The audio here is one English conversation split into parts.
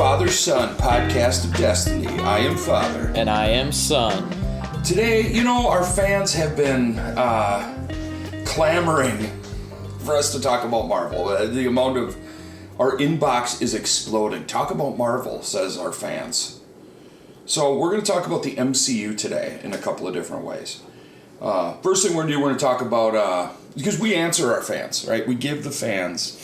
Father-Son Podcast of Destiny. I am Father. And I am Son. Today, our fans have been clamoring for us to talk about Marvel. The amount of... Our inbox is exploding. Talk about Marvel, says our fans. So we're going to talk about the MCU today in a couple of different ways. First thing we're going to do, we're going to talk about... because we answer our fans, right? We give the fans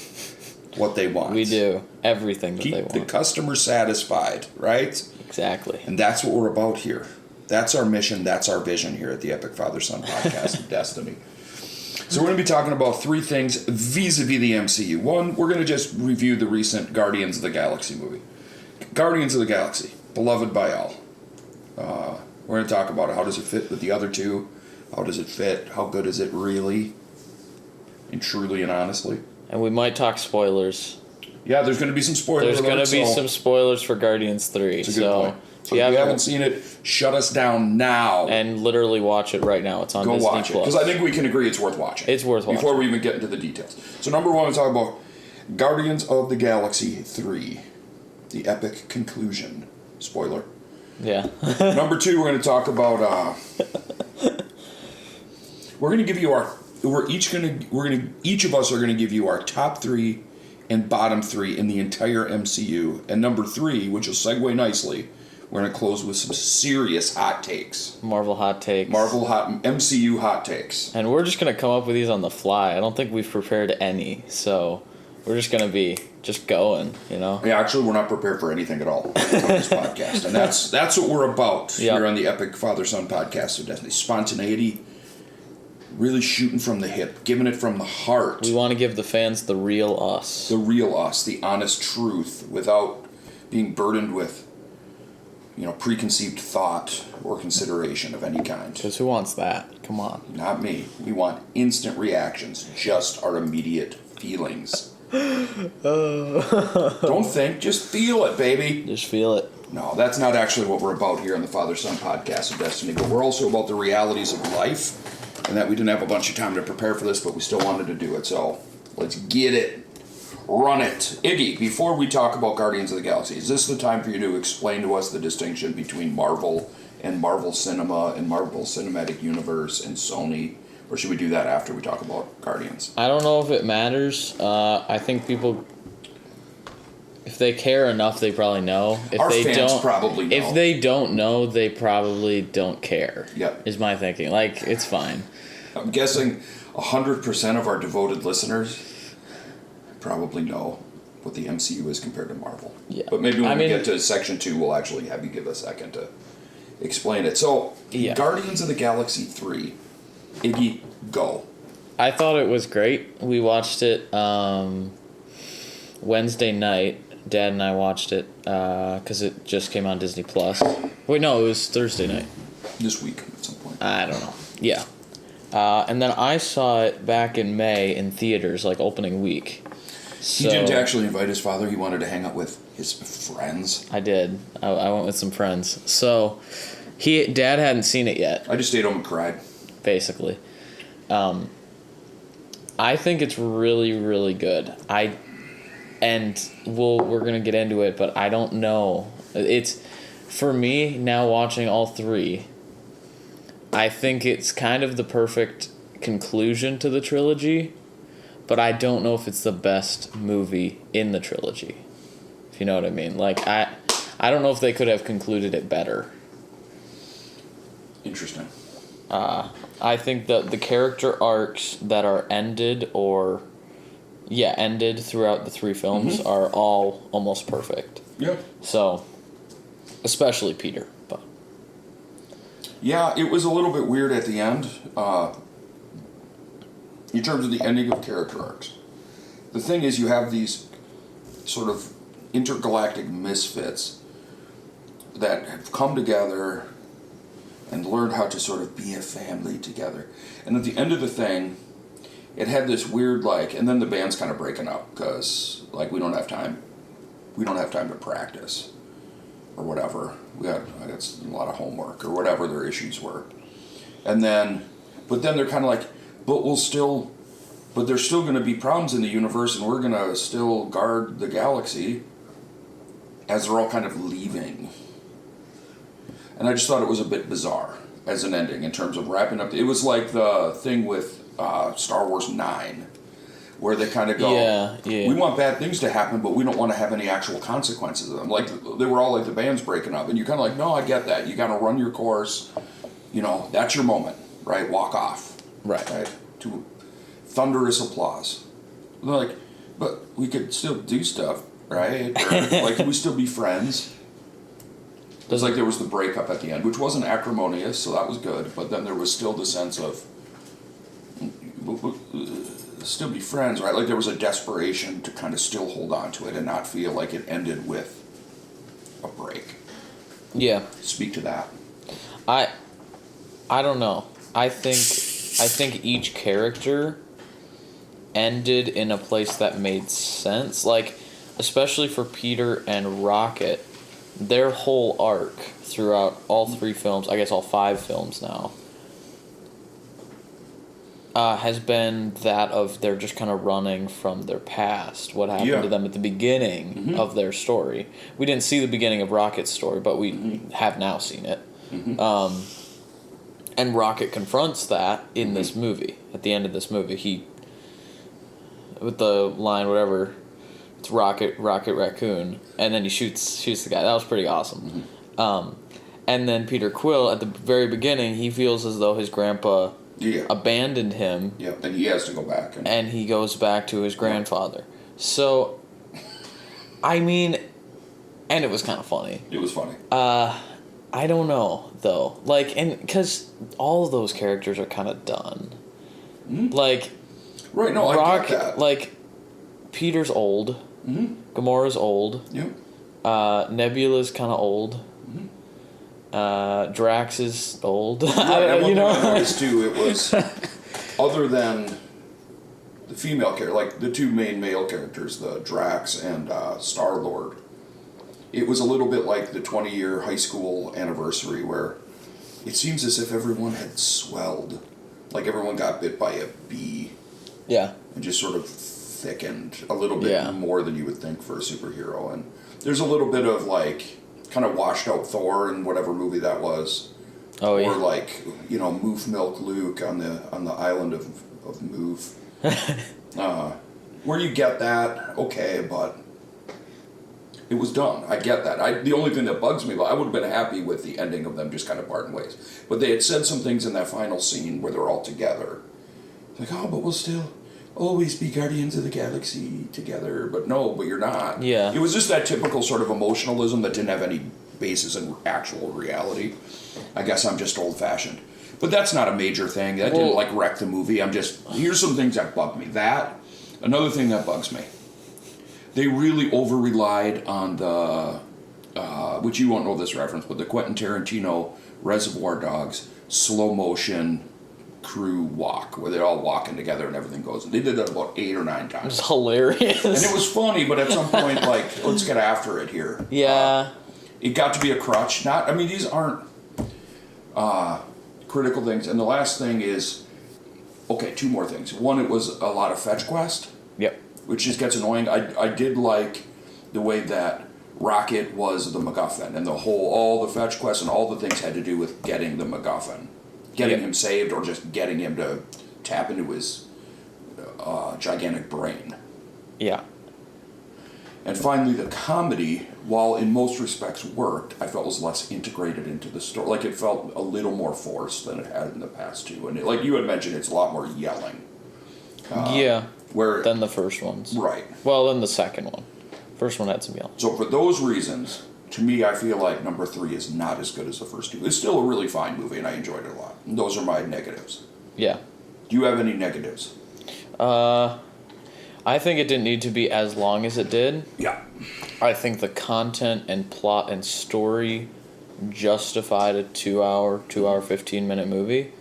what they want. We do. Everything that they want. Keep the customer satisfied, right? Exactly. And that's what we're about here. That's our mission. That's our vision here at the Epic Father-Son Podcast of Destiny. So we're going to be talking about three things vis-a-vis the MCU. One, we're going to just review the recent Guardians of the Galaxy movie. Guardians of the Galaxy, beloved by all. We're going to talk about how does it fit with the other two. How does it fit? How good is it really? And truly and honestly. And we might talk spoilers. Yeah, there's going to be some spoilers. There's going to be some spoilers for Guardians 3. It's a good point. So if you haven't seen it, shut us down now. And literally watch it right now. It's on Disney+. Go watch it. Because I think we can agree it's worth watching. It's worth watching. Before we even get into the details. So number one, we'll talk about Guardians of the Galaxy 3. The epic conclusion. Spoiler. Yeah. Number two, we're going to talk about... we're going to give you our... Each of us are going to give you our top three and bottom three in the entire MCU. And number three, which will segue nicely... We're going to close with some serious hot takes. Marvel hot takes. MCU hot takes. And we're just going to come up with these on the fly. I don't think we've prepared any. So we're just going to be just going, Yeah, actually, we're not prepared for anything at all on this podcast. And that's what we're about here on the Epic Father-Son Podcast of Destiny. Spontaneity, really shooting from the hip, giving it from the heart. We want to give the fans the real us. The real us, the honest truth, without being burdened with preconceived thought or consideration of any kind. Because who wants that? Come on. Not me. We want instant reactions, just our immediate feelings. Don't think, just feel it, baby. Just feel it. No, that's not actually what we're about here on the Father-Son Podcast of Destiny, but we're also about the realities of life, and that we didn't have a bunch of time to prepare for this, but we still wanted to do it, so let's get it. Run it. Iggy, before we talk about Guardians of the Galaxy, is this the time for you to explain to us the distinction between Marvel and Marvel Cinema and Marvel Cinematic Universe and Sony? Or should we do that after we talk about Guardians? I don't know if it matters. I think people, if they care enough, they probably know. If Our they fans don't, probably know. If they don't know, they probably don't care. Yep. Is my thinking. It's fine. I'm guessing 100% of our devoted listeners probably know what the MCU is compared to Marvel. Yeah. But maybe when we get to section 2, we'll actually have you give a second to explain it. So, Guardians of the Galaxy 3. Iggy, go. I thought it was great. We watched it Wednesday night. Dad and I watched it because it just came on Disney+. Wait, no, it was Thursday night. This week at some point. I don't know. Yeah. And then I saw it back in May in theaters, opening week. He didn't actually invite his father. He wanted to hang out with his friends. I did. I went with some friends. So, Dad hadn't seen it yet. I just stayed home and cried. Basically. I think it's really, really good. We're going to get into it, but I don't know. It's, for me, now watching all three, I think it's kind of the perfect conclusion to the trilogy. But I don't know if it's the best movie in the trilogy. If you know what I mean. I don't know if they could have concluded it better. Interesting. I think that the character arcs that are ended throughout the three films are all almost perfect. Yeah. So, especially Peter. But yeah, it was a little bit weird at the end. In terms of the ending of character arcs. The thing is, you have these sort of intergalactic misfits that have come together and learned how to sort of be a family together. And at the end of the thing, it had this weird, and then the band's kind of breaking up because, we don't have time. We don't have time to practice or whatever. I got a lot of homework or whatever their issues were. But then they're kind of but there's still going to be problems in the universe, and we're going to still guard the galaxy. as they're all kind of leaving. And I just thought it was a bit bizarre as an ending in terms of wrapping up. It was like the thing with Star Wars 9, where they kind of go, we want bad things to happen, but we don't want to have any actual consequences of them. Like, they were all like the band's breaking up, and you're kind of like, no, I get that. You got to run your course. You know, that's your moment, right? Walk off. Right? To thunderous applause. And they're like, but we could still do stuff, right? Or, like, can we still be friends? It was like there was the breakup at the end, which wasn't acrimonious, so that was good. But then there was still the sense of still be friends, right? Like there was a desperation to kind of still hold on to it and not feel like it ended with a break. Yeah. Speak to that. I don't know. I think each character ended in a place that made sense. Like, especially for Peter and Rocket, their whole arc throughout all 3 films, I guess all 5 films now, has been that of they're just kind of running from their past, what happened to them at the beginning of their story. We didn't see the beginning of Rocket's story, but we have now seen it. And Rocket confronts that in this movie. At the end of this movie, he, with the line, whatever, it's Rocket Raccoon, and then he shoots the guy. That was pretty awesome. And then Peter Quill, at the very beginning, he feels as though his grandpa abandoned him. Yeah, and he has to go back. And he goes back to his grandfather. So, I mean, and it was kind of funny. It was funny. I don't know, though. Like, and because all of those characters are kind of done. Like, right, no, I get that. Like, Peter's old. Gamora's old. Yep. Nebula's kind of old. Drax is old. Right, you know, I noticed too, it was other than the female character, like the 2 main male characters, the Drax and Star-Lord. It was a little bit like the 20-year high school anniversary, where it seems as if everyone had swelled, like everyone got bit by a bee. Yeah. And just sort of thickened a little bit more than you would think for a superhero. And there's a little bit of like kind of washed out Thor in whatever movie that was. Oh, yeah. Or like, you know, Moof Milk Luke on the island of Moof. Where you get that, okay, but it was done. I get that. The only thing that bugs me, I would have been happy with the ending of them just kind of parting ways. But they had said some things in that final scene where they're all together. Like, oh, but we'll still always be Guardians of the Galaxy together. But no, but you're not. Yeah. It was just that typical sort of emotionalism that didn't have any basis in actual reality. I guess I'm just old-fashioned. But that's not a major thing. That didn't, like, wreck the movie. Here's some things that bug me. Another thing that bugs me. They really over-relied on the, which you won't know this reference, but the Quentin Tarantino Reservoir Dogs slow-motion crew walk, where they're all walking together and everything goes. And they did that about 8 or 9 times. It was hilarious. And it was funny, but at some point, like, let's get after it here. Yeah. It got to be a crutch. These aren't critical things. And the last thing is, okay, 2 more things. One, it was a lot of fetch quest. Yep. Which just gets annoying. I did like the way that Rocket was the MacGuffin, and all the fetch quests and all the things had to do with getting the MacGuffin. Getting him saved, or just getting him to tap into his gigantic brain. Yeah. And finally, the comedy, while in most respects worked, I felt was less integrated into the story. Like, it felt a little more forced than it had in the past, too. And like you had mentioned, it's a lot more yelling. Than the first ones. Right. Well, than the second one. First one had some yelling. So for those reasons, to me, I feel like number 3 is not as good as the first 2. It's still a really fine movie, and I enjoyed it a lot. And those are my negatives. Yeah. Do you have any negatives? I think it didn't need to be as long as it did. Yeah. I think the content and plot and story justified a 2-hour, 15-minute movie.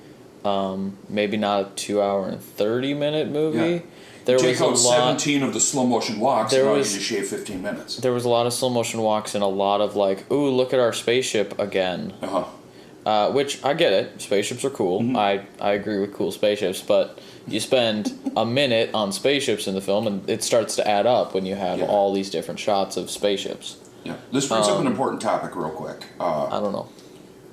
Maybe not a 2-hour and 30-minute movie. Yeah. There Take was out 17 of the slow motion walks, and now you just shave 15 minutes. There was a lot of slow motion walks and a lot of like, ooh, look at our spaceship again. Which I get it. Spaceships are cool. Mm-hmm. I agree with cool spaceships, but you spend a minute on spaceships in the film, and it starts to add up when you have all these different shots of spaceships. Yeah. This brings up an important topic real quick. I don't know.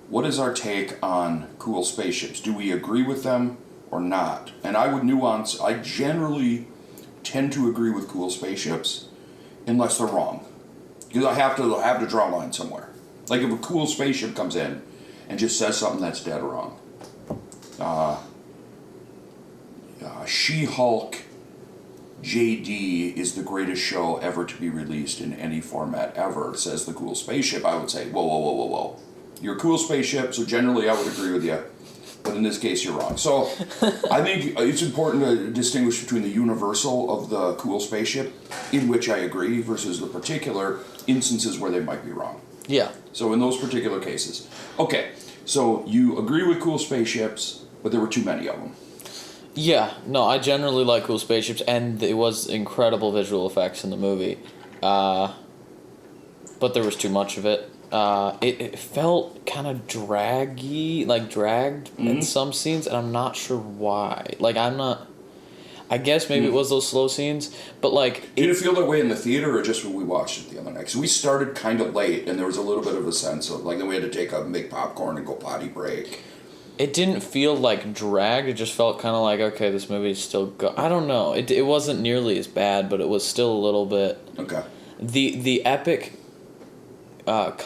What is our take on cool spaceships? Do we agree with them or not? And I would nuance, I generally tend to agree with cool spaceships unless they're wrong. Because I have to draw a line somewhere. Like if a cool spaceship comes in and just says something that's dead wrong. She-Hulk JD is the greatest show ever to be released in any format ever, says the cool spaceship. I would say, whoa, whoa, whoa, whoa, whoa. You're a cool spaceship, so generally I would agree with you. But in this case, you're wrong. So I think it's important to distinguish between the universal of the cool spaceship, in which I agree, versus the particular instances where they might be wrong. Yeah. So in those particular cases. Okay, so you agree with cool spaceships, but there were too many of them. Yeah, no, I generally like cool spaceships, and it was incredible visual effects in the movie. But there was too much of it. It felt kind of dragged in some scenes, and I'm not sure why. I guess maybe it was those slow scenes, but Did it feel that way in the theater, or just when we watched it the other night? So we started kind of late, and there was a little bit of a sense of, then we had to make popcorn and go potty break. it didn't feel like dragged. It just felt kind of like, okay, this movie's still I don't know. It wasn't nearly as bad, but it was still a little bit. Okay. The epic. What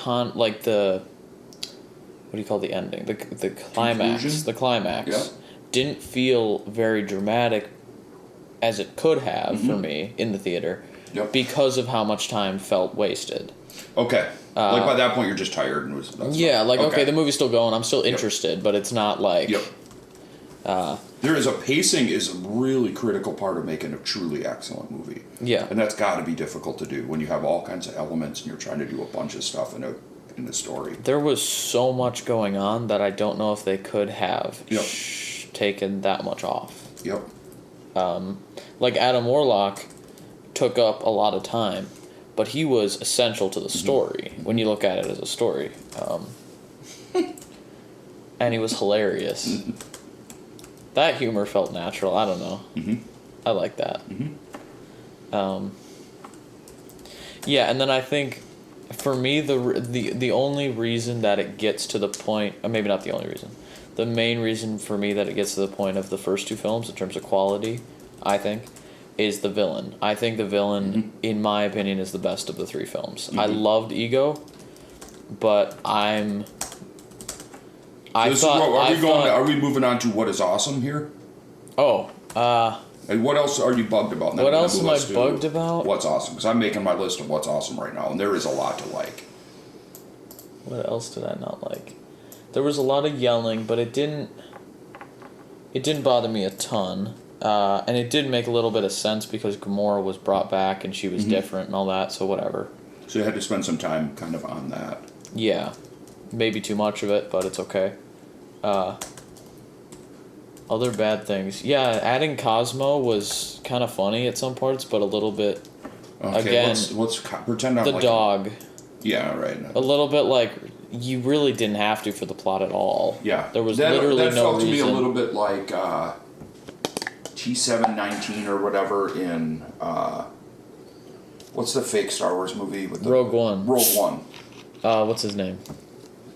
do you call the ending? The climax. Conclusion? The climax Yeah. didn't feel very dramatic, as it could have for me in the theater, because of how much time felt wasted. Okay. By that point, you're just tired and okay, the movie's still going. I'm still interested, but it's not like. Yep. Pacing is a really critical part of making a truly excellent movie. Yeah. And that's got to be difficult to do when you have all kinds of elements and you're trying to do a bunch of stuff in the story. There was so much going on that I don't know if they could have taken that much off. Yep. Adam Warlock took up a lot of time, but he was essential to the story when you look at it as a story. And he was hilarious. That humor felt natural. I don't know. I like that. And then I think, for me, the only reason that it gets to the point, or maybe not the only reason, the main reason for me that it gets to the point of the first two films in terms of quality, I think, is the villain. I think the villain, in my opinion, is the best of the three films. I loved Ego, but are we moving on to what is awesome here? And what else are you bugged about? What else am I bugged about? What's awesome? Because I'm making my list of what's awesome right now, and there is a lot to like. What else did I not like? There was a lot of yelling, but it didn't bother me a ton. And it did make a little bit of sense because Gamora was brought back and she was different and all that, so whatever. So you had to spend some time kind of on that. Yeah. Maybe too much of it, but it's okay. Other bad things. Yeah, adding Cosmo was kind of funny at some parts, but a little bit... Okay, again, let's pretend I'm the dog. Yeah, right. A little bit like... You really didn't have to for the plot at all. Yeah. There was literally no reason. That felt to me a little bit like T719 or whatever in... what's the fake Star Wars movie? With Rogue One. Rogue One. What's his name?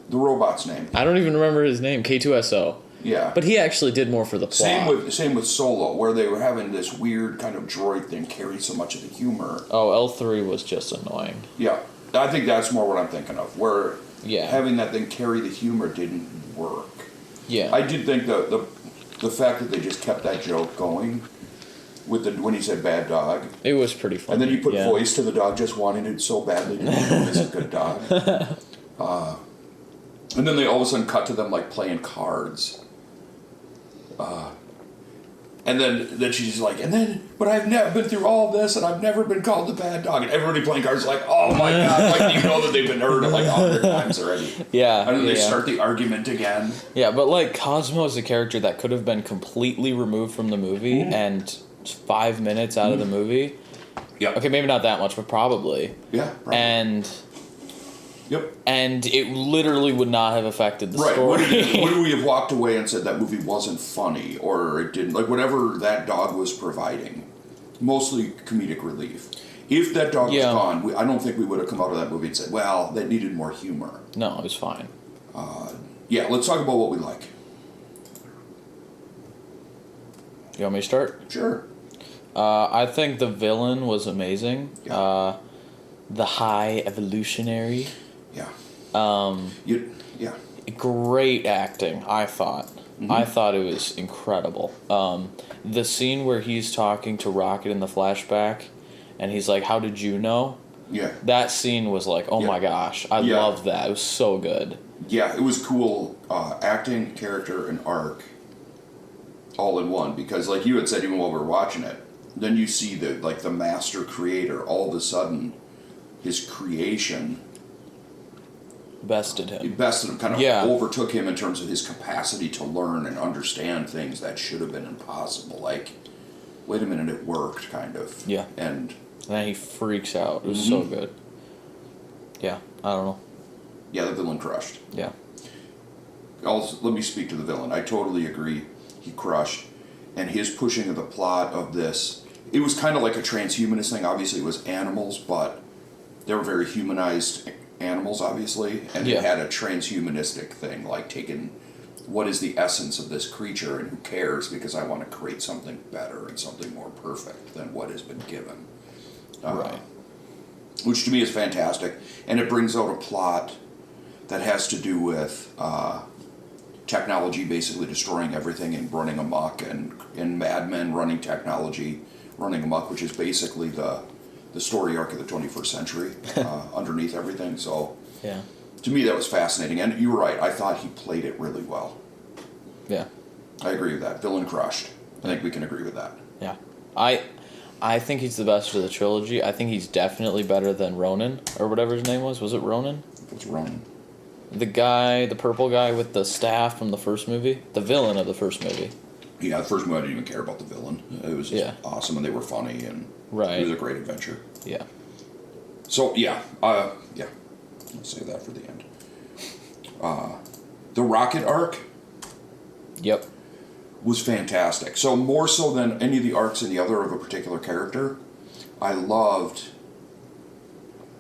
The robot's name. I don't even remember his name. K2SO. Yeah. But he actually did more for the plot. Same with Solo, where they were having this weird kind of droid thing carry so much of the humor. Oh, L3 was just annoying. Yeah. I think that's more what I'm thinking of, where Yeah. having that thing carry the humor didn't work. Yeah. I did think the fact that they just kept that joke going with when he said bad dog. It was pretty funny. And then you put voice to the dog just wanting it so badly to be known as a good dog. And then they all of a sudden cut to them like playing cards. And then she's like, but I've never been through all this, and I've never been called the bad dog. And everybody playing cards is like, oh my god, like you know that they've been heard it like 100 times already. Yeah. And then they start the argument again. Yeah, but like Cosmo is a character that could have been completely removed from the movie and 5 minutes out of the movie. Yeah. Okay, maybe not that much, but probably. Yeah. Probably. And it literally would not have affected the story. Would we have walked away and said that movie wasn't funny, or it didn't, like whatever that dog was providing, mostly comedic relief. If that dog was Yeah. gone, I don't think we would have come out of that movie and said, well, that needed more humor. No, it was fine. Yeah, let's talk about what we like. You want me to start? Sure. I think the villain was amazing. Yeah. The High Evolutionary. Yeah. Yeah. Great acting, I thought. Mm-hmm. I thought it was incredible. The scene where he's talking to Rocket in the flashback, and he's like, "How did you know?" Yeah. That scene was like, oh Yeah. my gosh, I Yeah. loved that. It was so good. Yeah, it was cool. Acting, character, and arc all in one. Because, like you had said, even while we were watching it, then you see the master creator. All of a sudden, his creation Bested him. kind of Yeah. overtook him in terms of his capacity to learn and understand things that should have been impossible. Like, wait a minute, it worked, kind of. Yeah. And then he freaks out. It was so good. Yeah, I don't know. yeah, the villain crushed. Yeah. Also, let me speak to the villain. I totally agree. He crushed. And his pushing of the plot of this, it was kind of like a transhumanist thing. Obviously, it was animals, but they were very humanized animals, obviously. And Yeah. it had a transhumanistic thing, like taking what is the essence of this creature and who cares, because I want to create something better and something more perfect than what has been given. Right. Which to me is fantastic. And it brings out a plot that has to do with technology basically destroying everything and running amok, and madmen running technology, running amok, which is basically the story arc of the 21st century underneath everything. So Yeah. to me that was fascinating. And you were right, I thought he played it really well. Yeah. I agree with that. Villain crushed. I think we can agree with that. Yeah. I think he's the best of the trilogy. I think he's definitely better than Ronan, or whatever his name was. Was it Ronan? What's wrong? The guy, the purple guy with the staff from the first movie? The villain of the first movie. Yeah, the first movie I didn't even care about the villain. It was just awesome, and they were funny, and Right. it was a great adventure. Yeah. So yeah, I'll say that for the end. The Rocket arc Yep. was fantastic. So more so than any of the arcs in the other of a particular character, I loved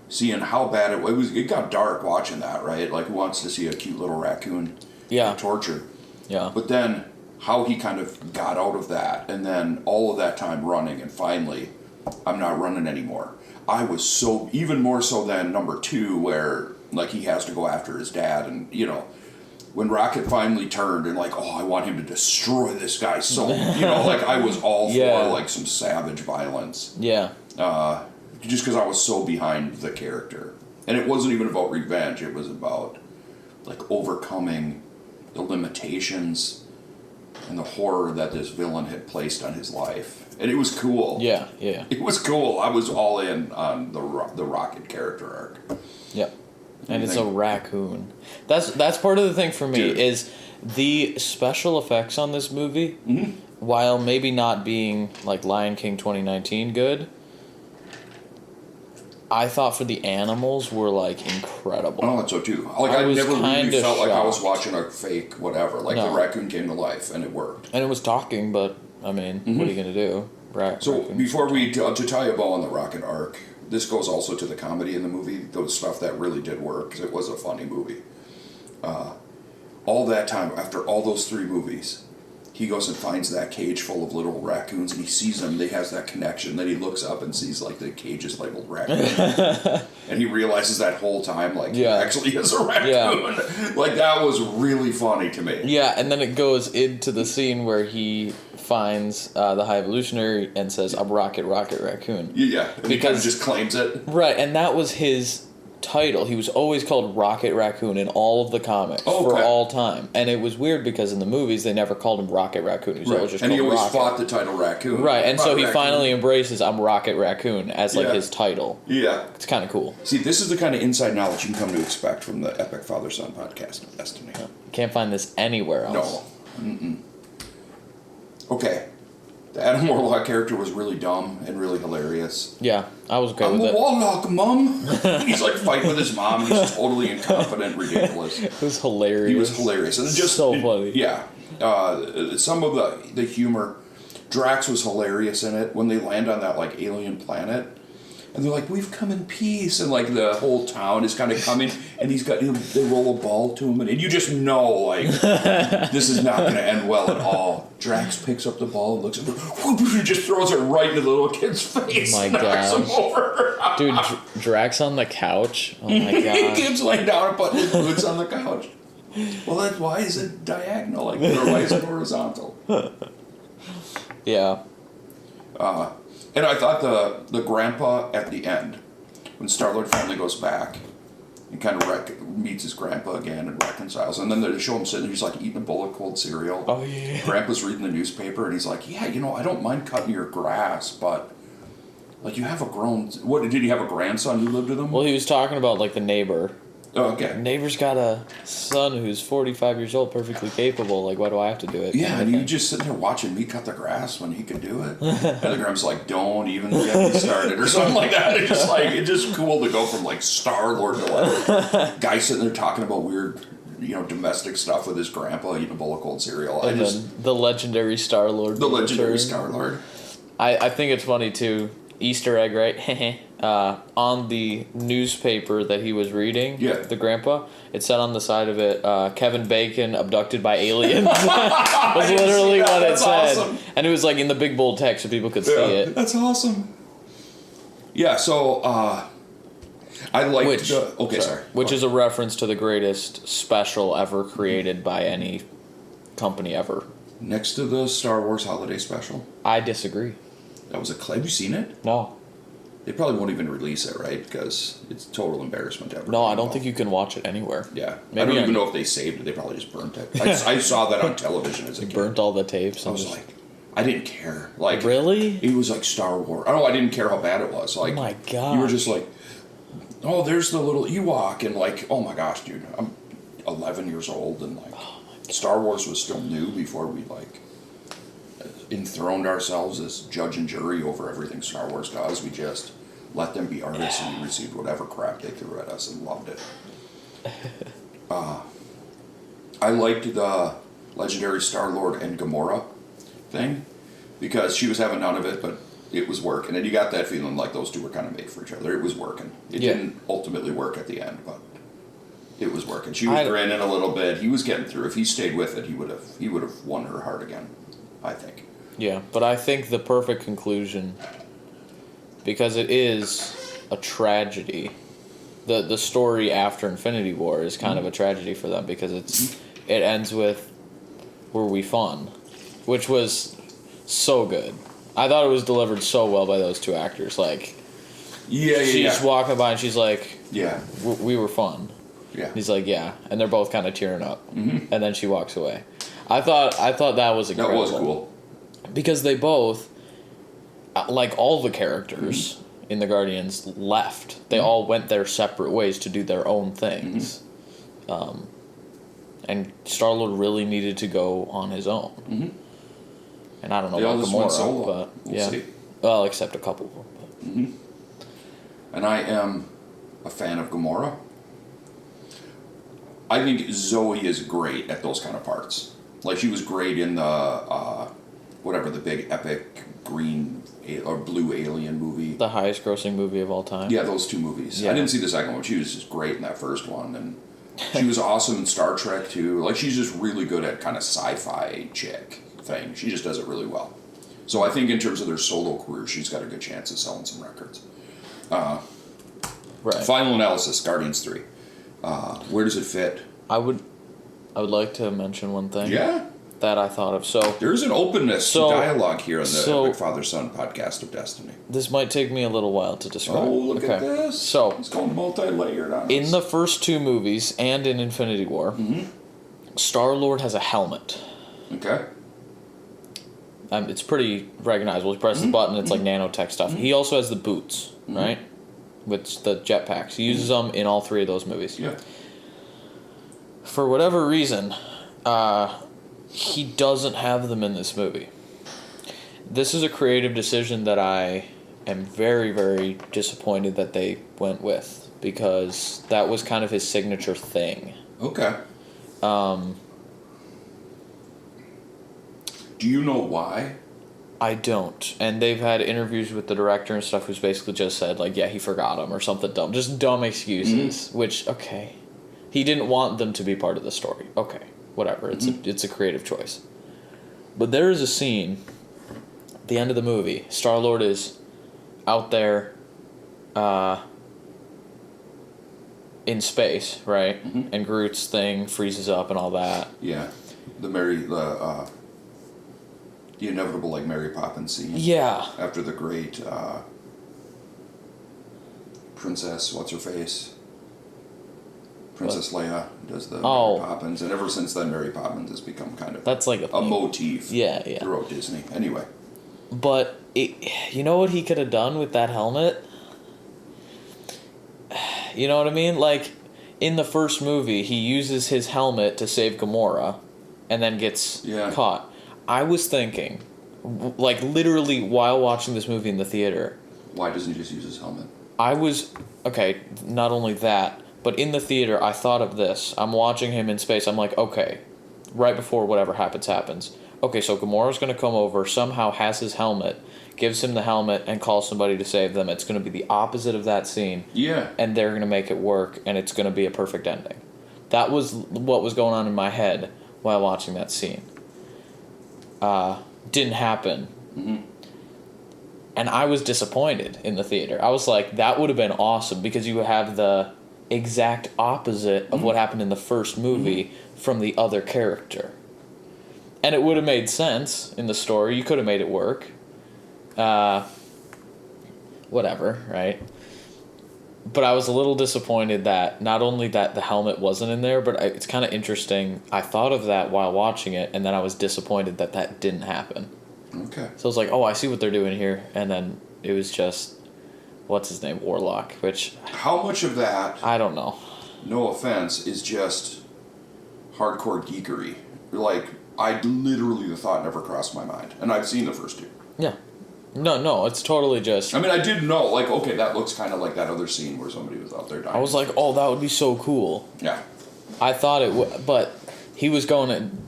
seeing how bad it was. It got dark watching that, right? Like, who wants to see a cute little raccoon Yeah. tortured? Yeah. But then how he kind of got out of that, and then all of that time running, and finally, I'm not running anymore. I was so, even more so than number 2, where like he has to go after his dad, and when Rocket finally turned and like, oh, I want him to destroy this guy, so like I was all Yeah. for like some savage violence, Yeah. just because I was so behind the character, and it wasn't even about revenge. It was about like overcoming the limitations and the horror that this villain had placed on his life, and it was cool. Yeah. Yeah. It was cool. I was all in on the Rocket character arc. Yep. And you it's a think? raccoon. That's part of the thing for me Dude. is the special effects on this movie, while maybe not being like Lion King 2019 good, I thought for the animals were like incredible. I thought so too. Like I I was never really kinda felt like I was shocked. watching a fake whatever. Like the No. raccoon came to life and it worked. And it was talking, but I mean, what are you gonna do? So Raccoon. before we to tie a bow on the Rocket arc, this goes also to the comedy in the movie. Those stuff that really did work because it was a funny movie. All that time after all those 3 movies, he goes and finds that cage full of little raccoons, and he sees them. They has that connection. Then he looks up and sees like the cage is labeled raccoon, and he realizes that whole time like he Yeah. actually is a raccoon. Yeah. Like that was really funny to me. Yeah, and then it goes into the scene where he finds the High Evolutionary and says, "I'm Rocket, Rocket, Raccoon." Yeah, and he kind of Because- just claims it. Right, and that was his title. He was always called Rocket Raccoon in all of the comics Oh, for okay. all time. And it was weird because in the movies they never called him Rocket Raccoon. He was always just And he called always Rocket. fought the title raccoon. Right, and so Fought he raccoon. finally embraces I'm Rocket Raccoon as like Yeah. his title. Yeah. It's kind of cool. See, this is the kind of inside knowledge you can come to expect from the Epic Father Son podcast of Destiny. Can't find this anywhere else. No. Mm-mm. Okay. The Adam Warlock character was really dumb and really hilarious. Yeah, I was okay I'm with a it. Warlock, Mum! He's like fighting with his mom, and he's totally incompetent, ridiculous. It was hilarious. He was hilarious. And just So funny. Yeah. Some of the humor. Drax was hilarious in it when they land on that like alien planet. And they're like, we've come in peace, and like the whole town is kind of coming, and they roll a ball to him, and you just know, like, this is not going to end well at all. Drax picks up the ball and looks at it, he just throws it right into the little kid's face. Oh my and knocks him gosh. over. Dude, Drax on the couch. Oh my He god. keeps laying down and putting his boots on the couch. Well, that's why is it diagonal like that, or why is it horizontal? Yeah. And I thought the grandpa at the end, when Star-Lord finally goes back and kind of meets his grandpa again and reconciles, and then they show him sitting there, he's like eating a bowl of cold cereal. Oh, yeah. Grandpa's reading the newspaper, and he's like, yeah, I don't mind cutting your grass, but, like, you have did he have a grandson who lived with him? Well, he was talking about, like, the neighbor. Oh, okay. Neighbor's got a son who's 45 years old, perfectly capable. Like, why do I have to do it? Yeah, and you just sitting there watching me cut the grass when he could do it. And the grandpa's like, don't even get me started, or something like that. It's just cool to go from, like, Star-Lord to, like, guy sitting there talking about weird, domestic stuff with his grandpa, eating a bowl of cold cereal. And then the legendary Star-Lord. The legendary Star-Lord. I think it's funny, too. Easter egg, right? On the newspaper that he was reading, the grandpa, it said on the side of it, Kevin Bacon abducted by aliens. was literally what it said. Awesome. And it was like in the big bold text so people could see it. That's awesome. Yeah, so I liked which is a reference to the greatest special ever created by any company ever. Next to the Star Wars Holiday Special. I disagree. That was have you seen it? No. They probably won't even release it, right? Because it's a total embarrassment to everyone. No, I don't think you can watch it anywhere. Yeah. Maybe I don't even know if they saved it. They probably just burnt it. I saw that on television as a kid. Burnt all the tapes. I was like, I didn't care. Like, really? It was like Star Wars. I didn't care how bad it was. Like, oh my god. You were just like, oh, there's the little Ewok, and like, oh my gosh, dude, I'm 11 years old, and like, Star Wars was still new before we like enthroned ourselves as judge and jury over everything Star Wars does. We just let them be artists, and we received whatever crap they threw at us and loved it. I liked the legendary Star-Lord and Gamora thing because she was having none of it, but it was working, and you got that feeling like those two were kind of made for each other. It was working. It didn't ultimately work at the end, but it was working. She was grinning a little bit. He was getting through. If he stayed with it, he would have won her heart again, I think. Yeah, but I think the perfect conclusion, because it is a tragedy. The story after Infinity War is kind of a tragedy for them because it ends with "Were we fun," which was so good. I thought it was delivered so well by those two actors. Like, she's walking by and she's like, "Yeah, we were fun." Yeah, and he's like, "Yeah," and they're both kind of tearing up, and then she walks away. I thought that was incredible. That was cool because they both, like all the characters in the Guardians, left. They all went their separate ways to do their own things, and Star-Lord really needed to go on his own. And I don't know about Gamora, but we'll see. Well, except a couple of them. And I am a fan of Gamora. I think Zoe is great at those kind of parts. Like, she was great in the, the big epic green or blue alien movie. The highest grossing movie of all time. Yeah, those two movies. Yeah. I didn't see the second one. She was just great in that first one. And she was awesome in Star Trek, too. Like, she's just really good at kind of sci-fi chick thing. She just does it really well. So I think in terms of their solo career, she's got a good chance of selling some records. Right. Final analysis, Guardians 3. Where does it fit? I would like to mention one thing. Yeah. That I thought of. So there's an openness to dialogue here on the Epic Father-Son podcast of Destiny. This might take me a little while to describe. Oh, look at this. So it's going multi-layered on us. In the first two movies and in Infinity War, Star-Lord has a helmet. Okay. It's pretty recognizable. You press the button, it's like nanotech stuff. He also has the boots, right? With the jetpacks. He uses them in all three of those movies. Yeah. For whatever reason, he doesn't have them in this movie. This is a creative decision that I am very, very disappointed that they went with, because that was kind of his signature thing. Okay. Do you know why? I don't. And they've had interviews with the director and stuff who's basically just said, like, yeah, he forgot him or something dumb. Just dumb excuses, which, okay. He didn't want them to be part of the story. Okay, whatever. It's a creative choice. But there is a scene at the end of the movie. Star-Lord is out there in space, right? And Groot's thing freezes up and all that. Yeah. The inevitable, like, Mary Poppins scene. Yeah. After the great Princess, what's her face? Princess Leia does the Mary Poppins, and ever since then, Mary Poppins has become kind of that's like a motif throughout Disney. Anyway. But, you know what he could have done with that helmet? You know what I mean? Like, in the first movie, he uses his helmet to save Gamora, and then gets caught. I was thinking, like, literally while watching this movie in the theater. Why doesn't he just use his helmet? Not only that, but in the theater, I thought of this. I'm watching him in space. I'm like, okay, right before whatever happens. Okay, so Gamora's going to come over, somehow has his helmet, gives him the helmet, and calls somebody to save them. It's going to be the opposite of that scene. Yeah. And they're going to make it work, and it's going to be a perfect ending. That was what was going on in my head while watching that scene. Didn't happen. And I was disappointed in the theater. I was like, that would have been awesome, because you have the exact opposite of what happened in the first movie from the other character. And it would have made sense in the story. You could have made it work. Whatever, right? But I was a little disappointed that not only that the helmet wasn't in there, but it's kind of interesting. I thought of that while watching it, and then I was disappointed that that didn't happen. Okay. So I was like, oh, I see what they're doing here. And then it was just, what's his name? Warlock, which... How much of that... I don't know. No offense, is just hardcore geekery. Like, the thought never crossed my mind. And I've seen the first two. Yeah. No, it's totally just... I mean, I did know, like, okay, that looks kind of like that other scene where somebody was out there dying. I was like, oh, that would be so cool. Yeah. I thought it would, but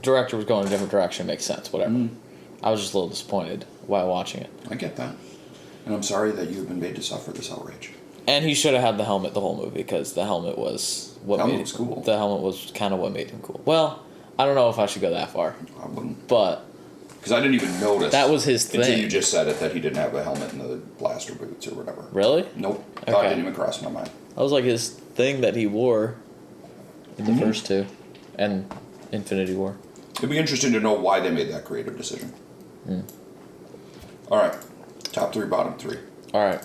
director was going in a different direction. Makes sense, whatever. I was just a little disappointed while watching it. I get that. And I'm sorry that you've been made to suffer this outrage. And he should have had the helmet the whole movie, because the helmet was what made him cool. The helmet was kind of what made him cool. Well, I don't know if I should go that far. I wouldn't. But... Because I didn't even notice. That was his thing. Until you just said it, that he didn't have a helmet in the blaster boots or whatever. Really? Nope. Thought didn't even cross my mind. That was like his thing that he wore in the first two. And Infinity War. It'd be interesting to know why they made that creative decision. All right. Top 3, bottom 3. All right.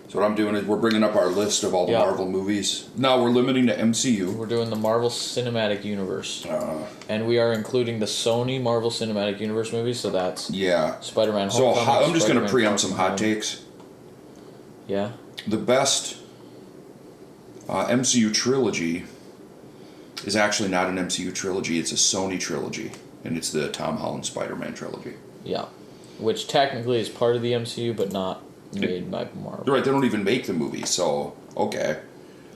So what I'm doing is we're bringing up our list of all the Marvel movies. Now we're limiting to MCU. We're doing the Marvel Cinematic Universe. And we are including the Sony Marvel Cinematic Universe movies, so that's Spider-Man So I'm just going to preempt some hot takes. Yeah. The best MCU trilogy is actually not an MCU trilogy, it's a Sony trilogy. And it's the Tom Holland Spider-Man trilogy. Yeah. Which technically is part of the MCU, but not made by Marvel. Right, they don't even make the movie, so, okay.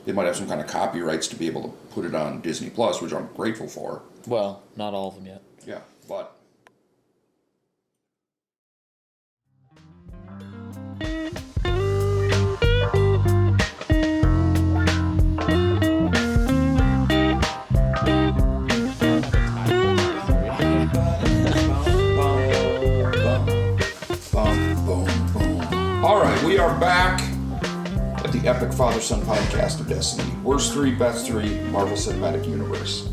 They might have some kind of copyrights to be able to put it on Disney Plus, which I'm grateful for. Well, not all of them yet. Yeah, but... Alright, we are back at the Epic Father-Son Podcast of Destiny. Worst 3, best 3, Marvel Cinematic Universe.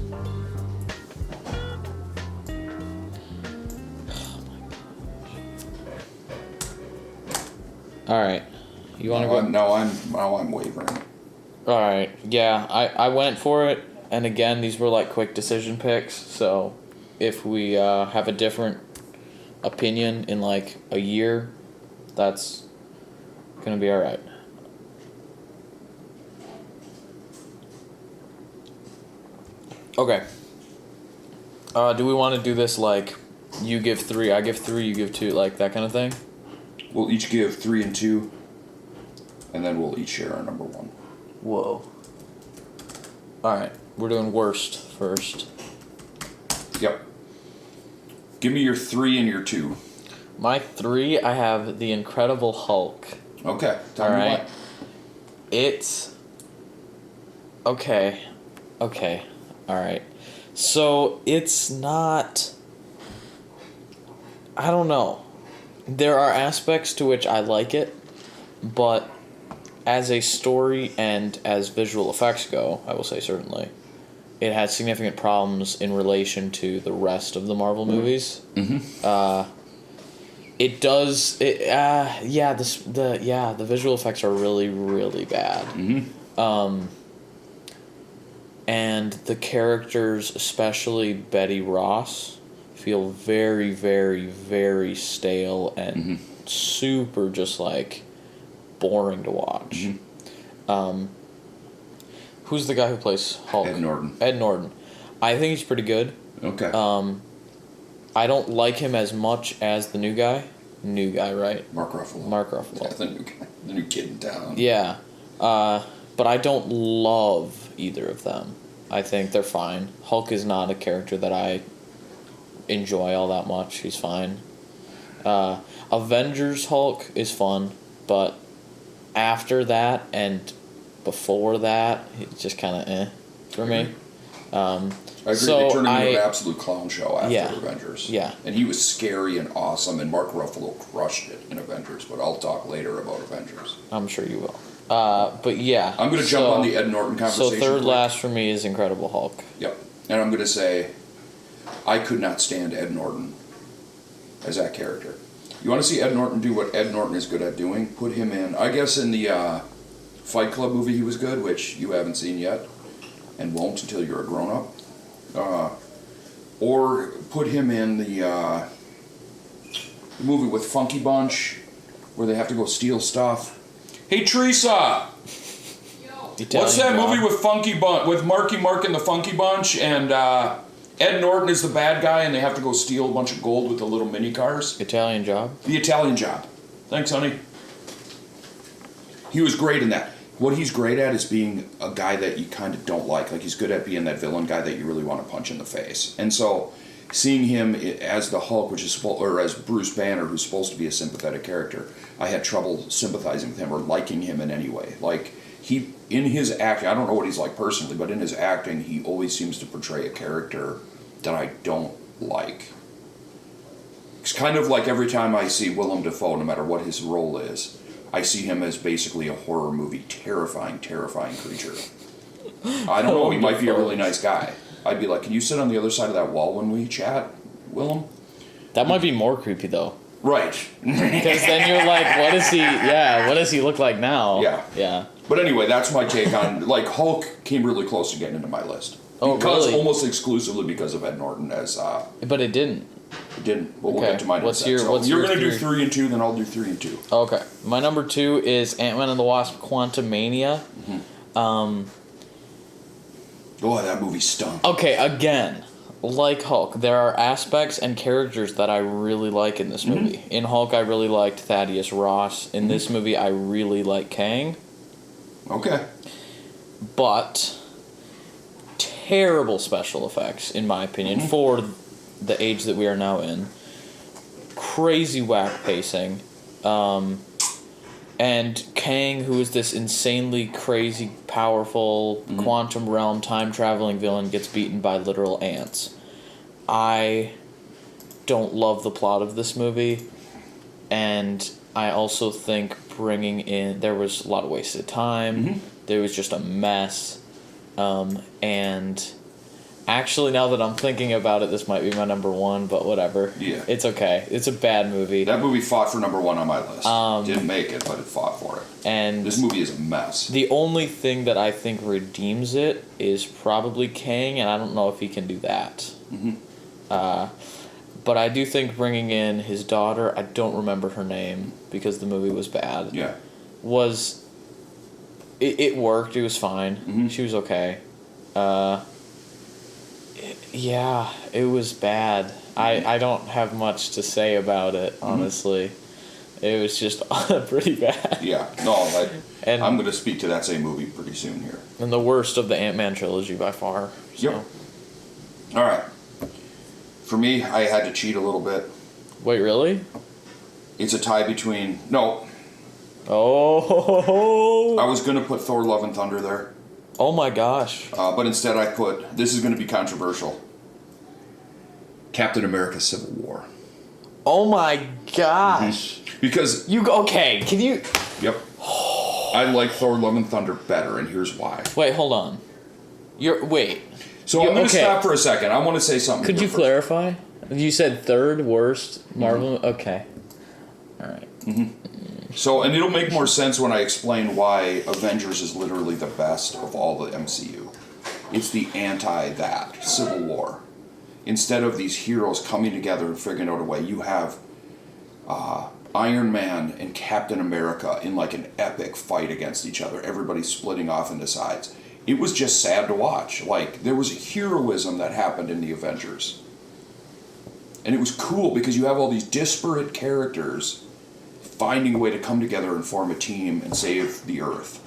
Alright. You want to go? Now I'm wavering. Alright, yeah, I went for it, and again, these were like quick decision picks, so if we have a different opinion in like a year, that's gonna be alright. Okay. Do we want to do this like you give 3, I give 3, you give 2, like that kind of thing? We'll each give 3 and 2, and then we'll each share our number 1. Whoa. Alright, we're doing worst first. Yep. Give me your 3 and your 2. My 3, I have The Incredible Hulk. Okay, tell me Alright. why. It's... Okay. Alright. So, it's not... I don't know. There are aspects to which I like it, but as a story and as visual effects go, I will say certainly, it has significant problems in relation to the rest of the Marvel movies. Mm-hmm. It does. The visual effects are really, really bad. Mm-hmm. And the characters, especially Betty Ross, feel very, very, very stale and super just like boring to watch. Who's the guy who plays Hulk? Ed Norton. Ed Norton. I think he's pretty good. Okay. I don't like him as much as the new guy. New guy, right? Mark Ruffalo. Mark Ruffalo. Yeah, the new guy. The new kid in town. Yeah. But I don't love either of them. I think they're fine. Hulk is not a character that I enjoy all that much. He's fine. Avengers Hulk is fun, but after that and before that, it's just kind of for me. I agree. So they turned him into an absolute clown show after Avengers. Yeah. And he was scary and awesome, and Mark Ruffalo crushed it in Avengers, but I'll talk later about Avengers. I'm sure you will. But yeah. I'm going to jump on the Ed Norton conversation. So third last for me is Incredible Hulk. Yep. And I'm going to say, I could not stand Ed Norton as that character. You want to see Ed Norton do what Ed Norton is good at doing? Put him in, I guess in the Fight Club movie he was good, which you haven't seen yet, and won't until you're a grown-up. Or put him in the movie with Funky Bunch, where they have to go steal stuff. Hey Teresa! What's that movie with with Marky Mark and the Funky Bunch, and Ed Norton is the bad guy, and they have to go steal a bunch of gold with the little mini cars? Italian Job? The Italian Job. Thanks, honey. He was great in that. What he's great at is being a guy that you kind of don't like. Like, he's good at being that villain guy that you really want to punch in the face. And so, seeing him as the Hulk, or as Bruce Banner, who's supposed to be a sympathetic character, I had trouble sympathizing with him or liking him in any way. Like, in his acting, I don't know what he's like personally, but in his acting, he always seems to portray a character that I don't like. It's kind of like every time I see Willem Dafoe, no matter what his role is, I see him as basically a horror movie, terrifying, terrifying creature. I don't know, he might be a really nice guy. I'd be like, can you sit on the other side of that wall when we chat, Willem? That might be more creepy, though. Right. Because then you're like, what does he look like now? Yeah. Yeah. But anyway, that's my take on, like, Hulk came really close to getting into my list. Oh, really? Almost exclusively because of Ed Norton as, But it didn't. It didn't, but we'll Okay. get to mine What's in a sec. your- what's you're your going to do three? 3 and 2, then I'll do 3 and 2. Okay. My number 2 is Ant-Man and the Wasp: Quantumania. Oh, that movie stunk. Okay, again, like Hulk, there are aspects and characters that I really like in this movie. In Hulk, I really liked Thaddeus Ross. In this movie, I really like Kang. Okay. But terrible special effects, in my opinion, for the age that we are now in. Crazy whack pacing. And Kang, who is this insanely crazy, powerful, quantum realm, time-traveling villain, gets beaten by literal ants. I don't love the plot of this movie, and I also think there was a lot of wasted time. There was just a mess. And actually, now that I'm thinking about it, this might be my number 1, but whatever. Yeah. It's okay. It's a bad movie. That movie fought for number 1 on my list. Didn't make it, but it fought for it. And this movie is a mess. The only thing that I think redeems it is probably Kang, and I don't know if he can do that. But I do think bringing in his daughter, I don't remember her name because the movie was bad. Yeah. It worked. It was fine. She was okay. Yeah, it was bad. I don't have much to say about it, honestly. It was just pretty bad. Yeah, no, I'm going to speak to that same movie pretty soon here. And the worst of the Ant-Man trilogy by far. So. Yep. All right. For me, I had to cheat a little bit. Wait, really? It's a tie between... No, Oh. I was going to put Thor Love and Thunder there. Oh my gosh. But instead I put... This is going to be controversial. Captain America Civil War. Oh my gosh. Because... Okay, can you... Yep. I like Thor Love and Thunder better, and here's why. Wait, hold on. Wait. So I'm going to stop for a second. I want to say something. Could you clarify? You said third worst Marvel... Okay. Alright. So, and it'll make more sense when I explain why Avengers is literally the best of all the MCU. It's the anti-that, Civil War. Instead of these heroes coming together and figuring out a way, you have Iron Man and Captain America in like an epic fight against each other. Everybody's splitting off into sides. It was just sad to watch. Like, there was a heroism that happened in the Avengers. And it was cool because you have all these disparate characters finding a way to come together and form a team and save the Earth.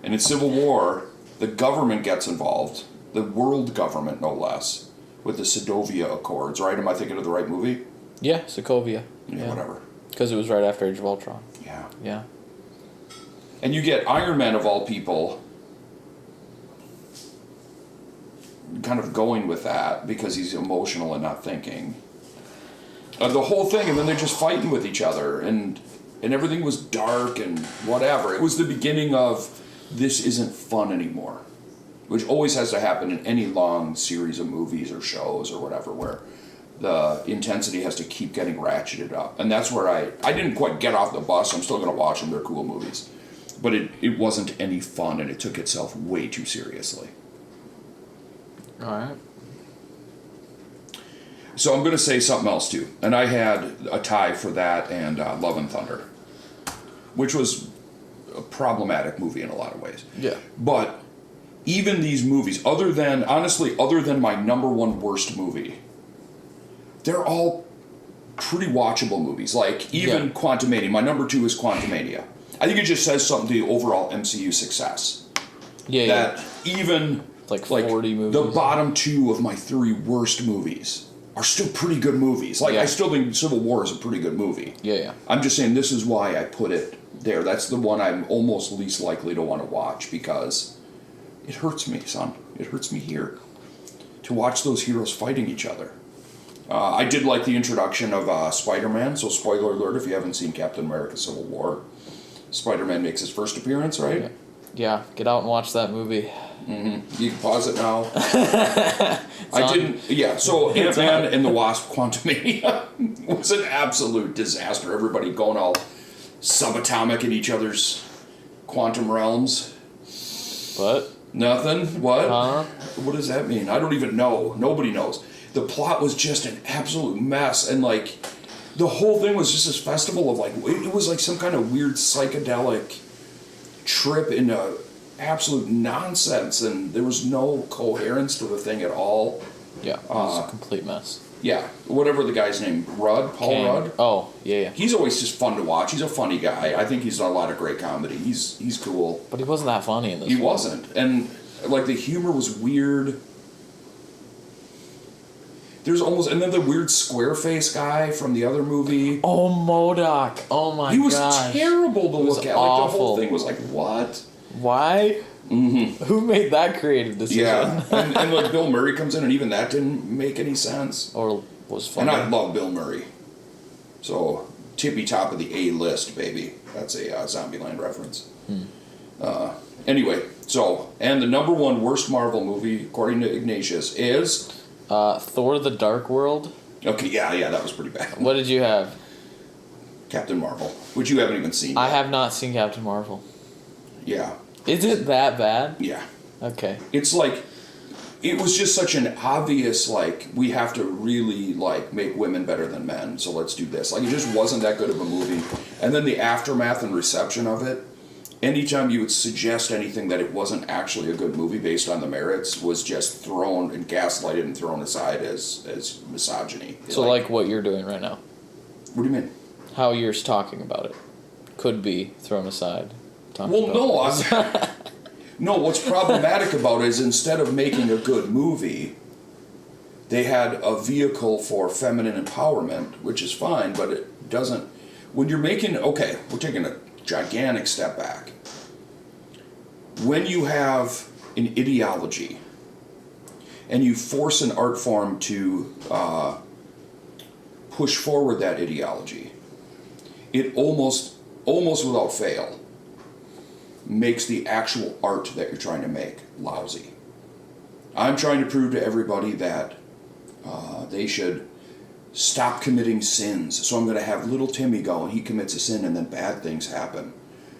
And in Civil War, the government gets involved, the world government no less, with the Sokovia Accords, right? Am I thinking of the right movie? Yeah, Sokovia. Yeah, whatever. Because it was right after Age of Ultron. Yeah. Yeah. And you get Iron Man, of all people, kind of going with that because he's emotional and not thinking. The whole thing, and then they're just fighting with each other, and everything was dark and whatever. It was the beginning of this isn't fun anymore, which always has to happen in any long series of movies or shows or whatever, where the intensity has to keep getting ratcheted up. And that's where I didn't quite get off the bus. I'm still going to watch them. They're cool movies. But it wasn't any fun, and it took itself way too seriously. All right. So I'm going to say something else, too. And I had a tie for that and Love and Thunder, which was a problematic movie in a lot of ways. Yeah. But even these movies, other than my number one worst movie, they're all pretty watchable movies. Like, even Quantumania. My number 2 is Quantumania. I think it just says something to the overall MCU success. Yeah, that even... Like 40 movies. The bottom 2 of my 3 worst movies are still pretty good movies. Like, I still think Civil War is a pretty good movie. Yeah. I'm just saying this is why I put it there. That's the one I'm almost least likely to want to watch because it hurts me, son. It hurts me here to watch those heroes fighting each other. I did like the introduction of Spider-Man, so spoiler alert if you haven't seen Captain America Civil War. Spider-Man makes his first appearance, right? Yeah, get out and watch that movie. Mm-hmm. You can pause it now. I didn't. Yeah, so Ant-Man and the Wasp Quantumania was an absolute disaster. Everybody going all subatomic in each other's quantum realms. What? Nothing? What? Huh? What does that mean? I don't even know. Nobody knows. The plot was just an absolute mess, and like the whole thing was just this festival of like it was like some kind of weird psychedelic trip into absolute nonsense, and there was no coherence to the thing at all. Yeah, it was a complete mess. Yeah, whatever the guy's name, Paul Rudd. Oh, yeah. He's always just fun to watch. He's a funny guy. I think he's done a lot of great comedy. He's cool. But he wasn't that funny in this. He wasn't, and like the humor was weird. There's almost, and then the weird square face guy from the other movie. Oh, MODOK. Oh my god. He was terrible to look at. Awful. Like the whole thing was like, what? Why? Mm-hmm. Who made that creative decision? Yeah, and like Bill Murray comes in, and even that didn't make any sense. Or was funny. And I love Bill Murray. So tippy top of the A list, baby. That's a Zombieland reference. Anyway, so and the number 1 worst Marvel movie, according to Ignatius, is. Thor: The Dark World. Okay, yeah, that was pretty bad. What did you have? Captain Marvel, which you haven't even seen. I have not seen Captain Marvel. Yeah. Is it that bad? Yeah. Okay. It's like, it was just such an obvious, like, we have to really, like, make women better than men, so let's do this. Like, it just wasn't that good of a movie. And then the aftermath and reception of it, anytime you would suggest anything that it wasn't actually a good movie based on the merits was just thrown and gaslighted and thrown aside as misogyny. So like what you're doing right now. What do you mean? How you're talking about it could be thrown aside. Well, no. No, what's problematic about it is instead of making a good movie, They had a vehicle for feminine empowerment, which is fine, but it doesn't. When you're making, okay, we're taking a gigantic step back. When you have an ideology and you force an art form to push forward that ideology, it almost without fail makes the actual art that you're trying to make lousy. I'm trying to prove to everybody that they should stop committing sins. So I'm going to have little Timmy go and he commits a sin and then bad things happen.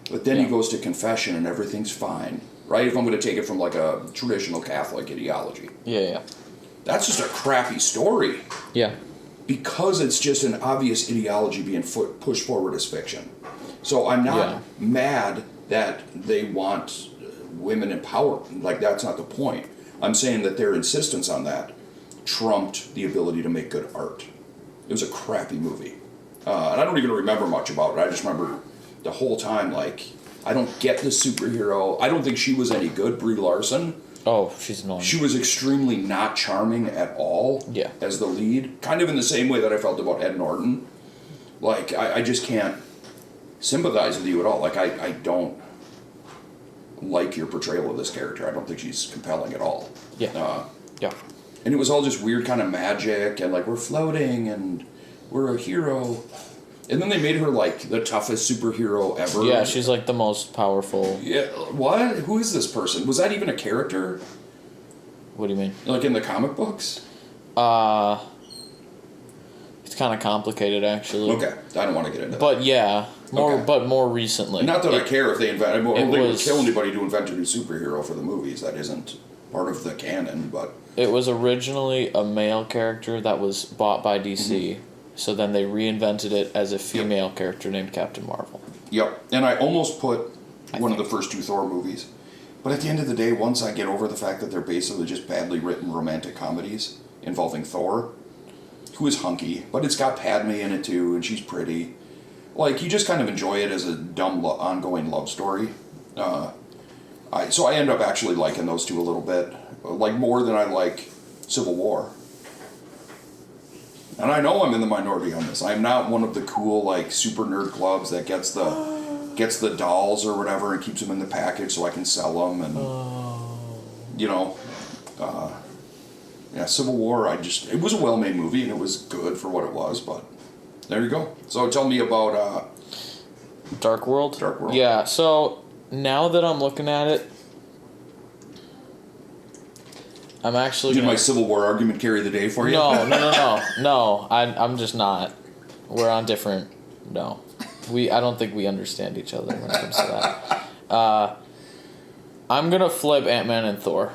But then he goes to confession and everything's fine. Right? If I'm going to take it from like a traditional Catholic ideology. Yeah. That's just a crappy story. Yeah. Because it's just an obvious ideology being pushed forward as fiction. So I'm not mad that they want women empowered. Like, that's not the point. I'm saying that their insistence on that trumped the ability to make good art. It was a crappy movie. And I don't even remember much about it. I just remember the whole time, like, I don't get the superhero. I don't think she was any good, Brie Larson. Oh, she's annoying. She was extremely not charming at all as the lead. Kind of in the same way that I felt about Ed Norton. Like, I just can't sympathize with you at all. Like, I don't like your portrayal of this character. I don't think she's compelling at all. Yeah. And it was all just weird kind of magic, and like, we're floating, and we're a hero. And then they made her like the toughest superhero ever. Yeah, she's like the most powerful. Yeah, what? Who is this person? Was that even a character? What do you mean? Like in the comic books? It's kind of complicated, actually. Okay, I don't want to get into that. But yeah, more recently. Not that I care if they invent. I don't think it would kill anybody to invent a new superhero for the movies. That isn't part of the canon, but it was originally a male character that was bought by DC. Mm-hmm. So then they reinvented it as a female character named Captain Marvel. Yep, and I almost put one of the first two Thor movies. But at the end of the day, once I get over the fact that they're basically just badly written romantic comedies involving Thor, who is hunky, but it's got Padme in it too, and she's pretty. Like, you just kind of enjoy it as a dumb ongoing love story. So I end up actually liking those two a little bit. Like, more than I like Civil War. And I know I'm in the minority on this. I'm not one of the cool, like, super nerd clubs that gets the dolls or whatever and keeps them in the package so I can sell them. And, you know, Civil War, it was a well-made movie and it was good for what it was, but there you go. So tell me about Dark World? Dark World. Yeah, so now that I'm looking at it, I'm actually Did my Civil War argument carry the day for you? No. I'm just not. We're on different. No, I don't think we understand each other when it comes to that. I'm gonna flip Ant-Man and Thor.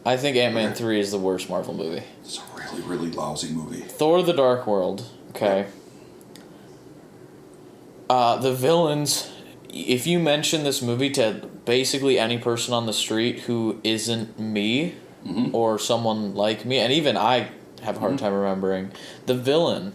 I think Ant-Man 3 is the worst Marvel movie. It's a really, really lousy movie. Thor: The Dark World. Okay. The villains. If you mention this movie to basically any person on the street who isn't me. Mm-hmm. Or someone like me, and even I have a hard time remembering the villain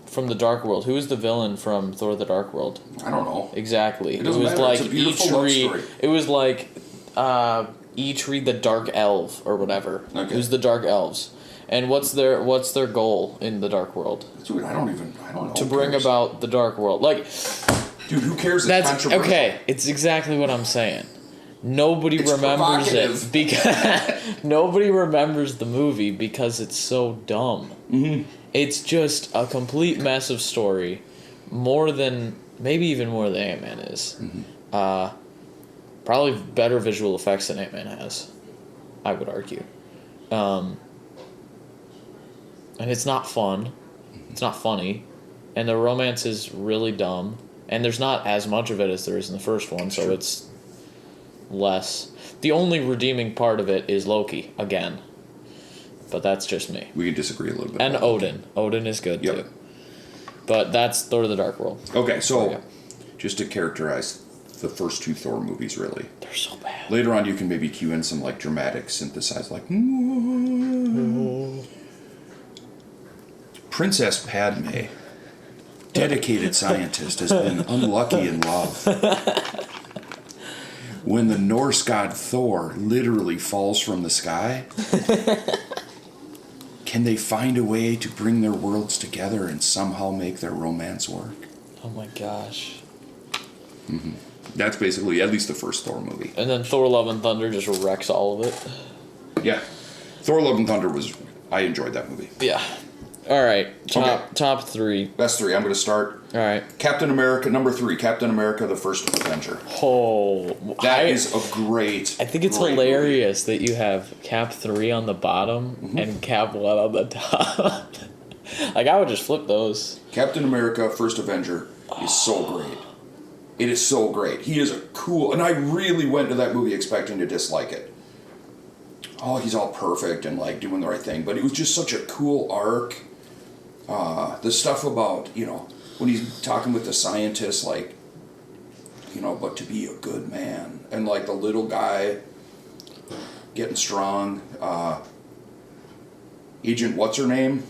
from the Dark World. Who is the villain from Thor: The Dark World? I don't know. Exactly. It was matter. Like it's a beautiful love story. It was like Eitri the Dark Elf or whatever. Okay. Who's the Dark Elves? And what's their goal in the Dark World? Dude, I don't know. To bring about the Dark World. Like, dude, who cares? That's controversial. Okay. It's exactly what I'm saying. Nobody remembers it because nobody remembers the movie because it's so dumb. Mm-hmm. It's just a complete mess of story, maybe even more than Ant-Man is. Mm-hmm. Probably better visual effects than Ant-Man has, I would argue. And it's not fun. It's not funny, and the romance is really dumb. And there's not as much of it as there is in the first one, so it's less. The only redeeming part of it is Loki again, but that's just me. We can disagree a little bit. And Odin. Odin is good too. But that's Thor: The Dark World. Okay, so just to characterize the first two Thor movies, really, they're so bad. Later on, you can maybe cue in some like dramatic synthesized, like Princess Padme, dedicated scientist, has been unlucky in love. When the Norse god Thor literally falls from the sky, can they find a way to bring their worlds together and somehow make their romance work? Oh my gosh. That's basically at least the first Thor movie. And then Thor: Love and Thunder just wrecks all of it. Yeah. Thor: Love and Thunder I enjoyed that movie. Yeah. All right. Top 3. Best 3. I'm going to start. All right. Captain America, number 3. Captain America: The First Avenger. Oh, That is a great. I think it's great hilarious that you have Cap 3 on the bottom and Cap 1 on the top. Like, I would just flip those. Captain America: First Avenger is so great. It is so great. He is a cool, and I really went to that movie expecting to dislike it. Oh, he's all perfect and like doing the right thing, but it was just such a cool arc. The stuff about, when he's talking with the scientists, like, but to be a good man, and like the little guy getting strong. Agent what's her name,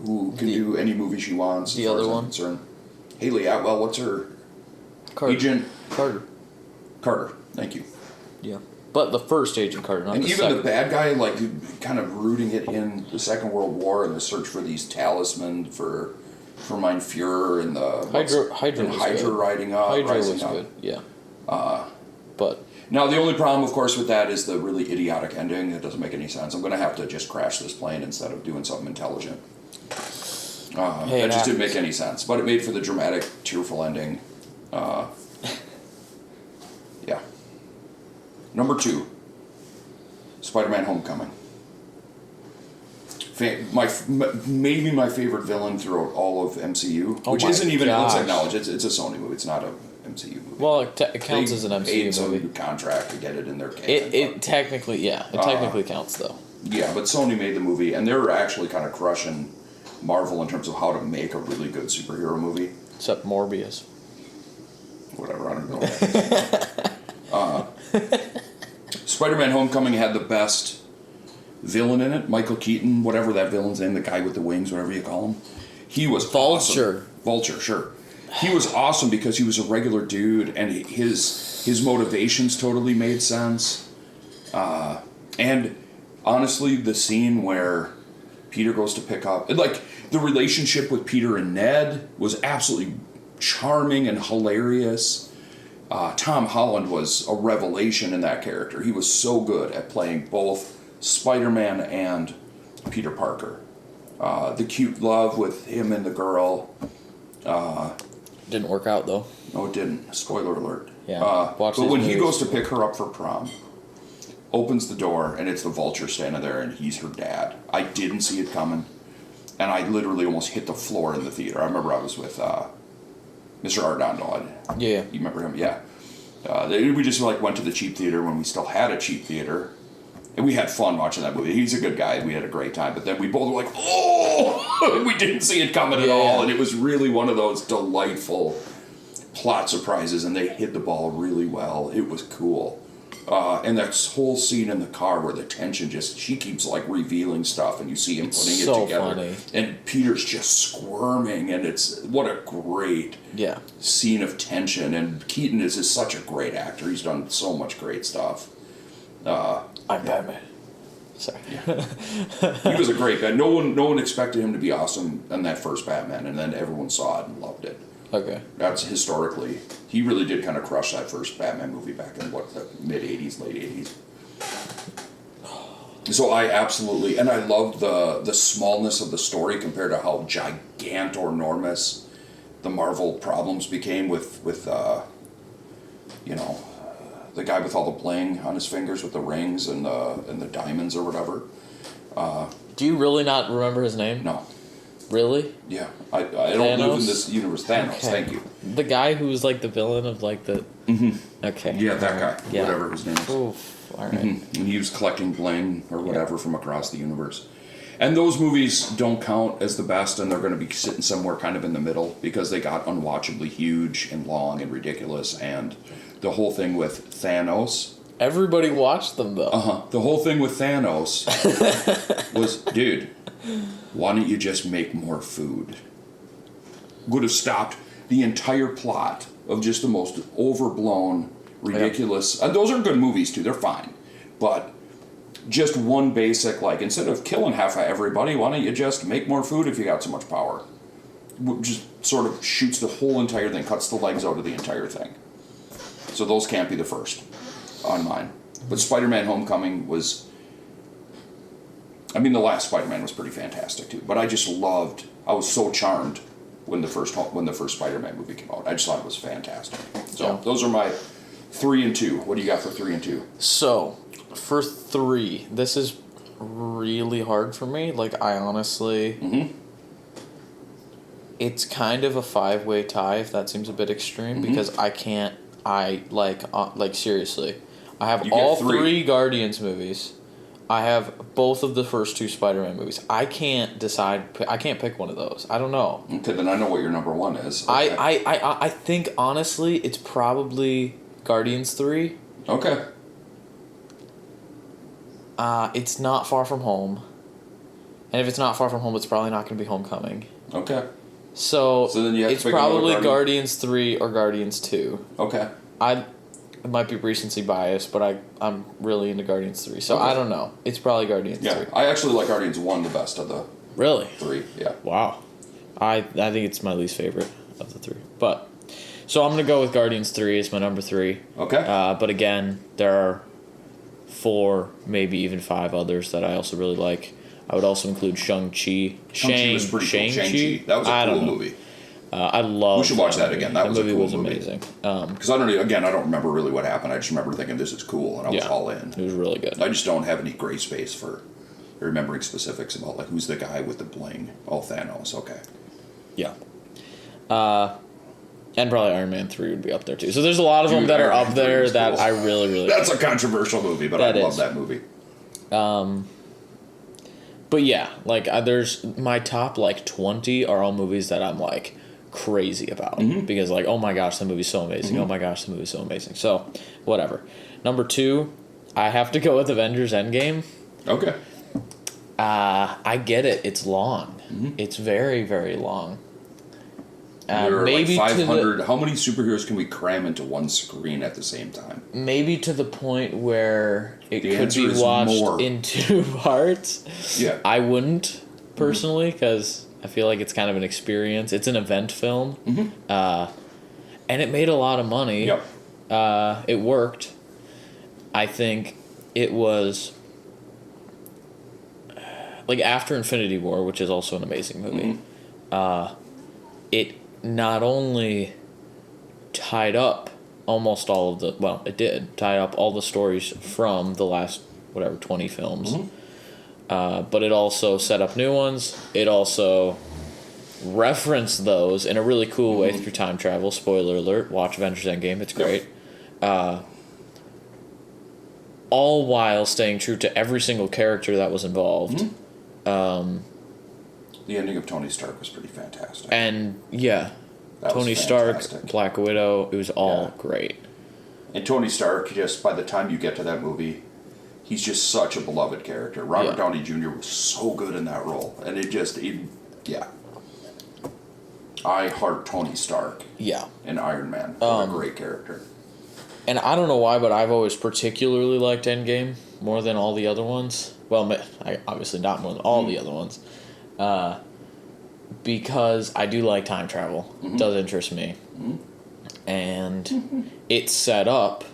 who can do any movie she wants. The other one, Haley Atwell. What's her? Carter. Agent Carter. Thank you. Yeah, but the first Agent Carter, not and the even second. the bad guy, like kind of rooting it in the Second World War and the search for these talisman for Mein Fuhrer and the Hydra riding up. Hydra was good. Yeah. But now the only problem, of course, with that is the really idiotic ending. It doesn't make any sense. I'm going to have to just crash this plane instead of doing something intelligent. It just didn't make any sense, but it made for the dramatic, tearful ending. Yeah. Number 2, Spider-Man: Homecoming. Maybe my favorite villain throughout all of MCU, which isn't even. Let's acknowledge it's a Sony movie. It's not a MCU movie. Well, it counts as an MCU paid movie. Some contract to get it in their canon. It technically, technically counts though. Yeah, but Sony made the movie, and they're actually kind of crushing Marvel in terms of how to make a really good superhero movie. Except Morbius. Whatever, I don't know. Spider-Man: Homecoming had the best villain in it. Michael Keaton, whatever that villain's name, the guy with the wings, whatever you call him. He was Vulture. Awesome. Vulture, sure. He was awesome because he was a regular dude, and his motivations totally made sense. And honestly, the scene where Peter goes to pick up, like the relationship with Peter and Ned was absolutely charming and hilarious. Tom Holland was a revelation in that character. He was so good at playing both Spider-Man and Peter Parker. The cute love with him and the girl. Didn't work out though. No, it didn't. Spoiler alert. Yeah. But when he goes to pick her up for prom, opens the door, and it's the Vulture standing there, and he's her dad. I didn't see it coming, and I literally almost hit the floor in the theater. I remember I was with Mr. Ardondo. Yeah. You remember him? Yeah. We just went to the cheap theater when we still had a cheap theater, and we had fun watching that movie. He's a good guy. We had a great time. But then we both were like, oh! We didn't see it coming at all, and it was really one of those delightful plot surprises, and they hit the ball really well. It was cool. And that whole scene in the car where the tension she keeps revealing stuff, and you see him putting it together. Funny. And Peter's just squirming, and what a great scene of tension. And Keaton is just such a great actor. He's done so much great stuff. I'm Batman. Sorry. He was a great guy. No one expected him to be awesome in that first Batman, and then everyone saw it and loved it. Okay. That's historically, he really did kind of crush that first Batman movie back in the mid-'80s, late 80s. So I absolutely, and I loved the smallness of the story compared to how gigantormous the Marvel problems became with the guy with all the bling on his fingers with the rings and the diamonds or whatever. Do you really not remember his name? No. Really? Yeah. I don't live in this universe. Thanos, okay. Thank you. The guy who was the villain of the... Mm-hmm. Okay. Yeah, that guy. Yeah. Whatever his name is. Oof. All right. Mm-hmm. And he was collecting bling or whatever from across the universe. And those movies don't count as the best, and they're going to be sitting somewhere kind of in the middle because they got unwatchably huge and long and ridiculous. And the whole thing with Thanos... Everybody watched them, though. The whole thing with Thanos was, dude, why don't you just make more food? Would have stopped the entire plot of just the most overblown, ridiculous... And those are good movies, too. They're fine. But just one basic, like, instead of killing half of everybody, why don't you just make more food if you got so much power? Just sort of shoots the whole entire thing, cuts the legs out of the entire thing. So those can't be the first on mine. But Spider-Man Homecoming was... I mean, the last Spider-Man was pretty fantastic, too. But I just loved... I was so charmed when the first Spider-Man movie came out. I just thought it was fantastic. So those are my 3 and 2. What do you got for 3 and 2? So, for 3, this is really hard for me. Like, I honestly... It's kind of a 5-way tie, if that seems a bit extreme, because I can't... seriously. I have all 3 Guardians movies. I have both of the first 2 Spider-Man movies. I can't decide. I can't pick one of those. I don't know. Okay, then I know what your number 1 is. Okay. I think, honestly, it's probably Guardians 3. Okay. It's not Far From Home. And if it's not Far From Home, it's probably not going to be Homecoming. Okay. So then you have it's to pick probably another Guardians 3 or Guardians 2. Okay. It might be recency bias, but I'm really into Guardians 3. So I don't know. It's probably Guardians 3. I actually like Guardians 1 the best of the really 3. Yeah. Wow. I think it's my least favorite of the 3. But so I'm going to go with Guardians 3 as my number 3. Okay. But again, there are 4, maybe even 5 others that I also really like. I would also include Shang-Chi. Shang-Chi was pretty cool. Shang-Chi. That was a cool movie. I love. We should watch that again. That was a cool movie. Amazing. Because I don't remember really what happened. I just remember thinking this is cool, and I was all in. It was really good. I just don't have any gray space for remembering specifics about like who's the guy with the bling. Oh, Thanos. Okay. Yeah. And probably Iron Man 3 would be up there too. So there's a lot of them that are up there that cool. I really That's a controversial movie, but I love that movie. But yeah, like there's my top like 20 are all movies that I'm like crazy about because like, oh my gosh, the movie's so amazing. Oh my gosh, the movie's so amazing. So whatever. Number 2, I have to go with Avengers Endgame. Okay. I get it. It's long. It's very, very long. There are maybe like 500. How many superheroes can we cram into one screen at the same time? Maybe to the point where it could be watched in 2 parts. Yeah. I wouldn't personally because I feel like it's kind of an experience. It's an event film. And it made a lot of money. Yep. It worked. I think it was like after Infinity War, which is also an amazing movie. It not only tied up almost all of the... Well, it did. Tie up all the stories from the last, 20 films. But it also set up new ones. It also referenced those in a really cool way through time travel. Spoiler alert. Watch Avengers Endgame. It's great. All while staying true to every single character that was involved. The ending of Tony Stark was pretty fantastic. And, yeah. Tony Stark, Black Widow, it was all great. And Tony Stark, just by the time you get to that movie, he's just such a beloved character. Robert Downey Jr. was so good in that role. And I heart Tony Stark. Yeah. And Iron Man. What a great character. And I don't know why, but I've always particularly liked Endgame more than all the other ones. Well, obviously not more than all the other ones. Because I do like time travel. It does interest me. And it set up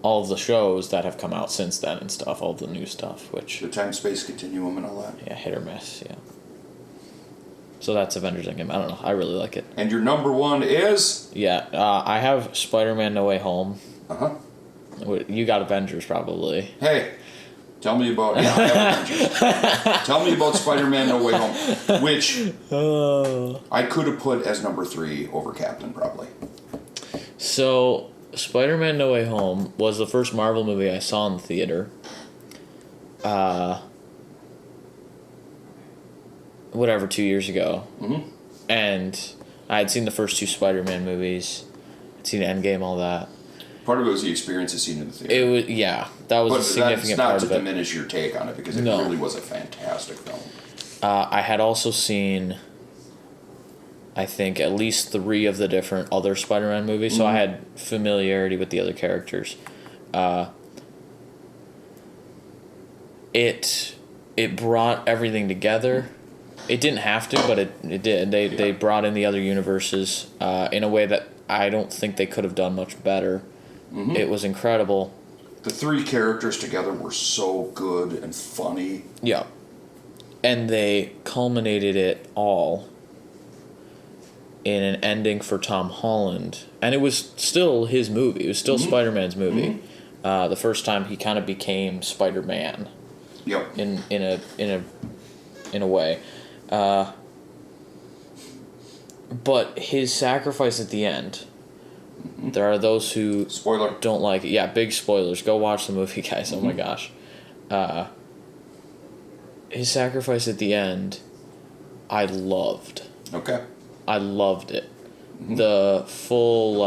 all of the shows that have come out since then and stuff, all the new stuff, which... The time-space continuum and all that? Yeah, hit or miss, yeah. So that's Avengers Endgame. I don't know. I really like it. And your number 1 is? Yeah, I have Spider-Man No Way Home. You got Avengers, probably. Hey, tell me about... Yeah, I have Avengers. Tell me about Spider-Man No Way Home, which I could have put as number 3 over Captain, probably. So, Spider-Man No Way Home was the first Marvel movie I saw in the theater. 2 years ago. And I had seen the first 2 Spider-Man movies. I'd seen Endgame, all that. Part of it was the experience of seeing it in the theater. It was, that was a significant part of it. Not to diminish your take on it, because it really was a fantastic film. I had also seen, I think, at least 3 of the different other Spider-Man movies, so I had familiarity with the other characters. it brought everything together. It didn't have to, but it did. They brought in the other universes in a way that I don't think they could have done much better. Mm-hmm. It was incredible. The three characters together were so good and funny. Yeah. And they culminated it all in an ending for Tom Holland. And it was still his movie. It was still Spider-Man's movie. Mm-hmm. The first time he kind of became Spider-Man. Yep. In a way. But his sacrifice at the end, there are those who Spoiler. don't like it. Yeah, big spoilers. Go watch the movie, guys. Oh my gosh. His sacrifice at the end, I loved. Okay. I loved it. Mm-hmm. The full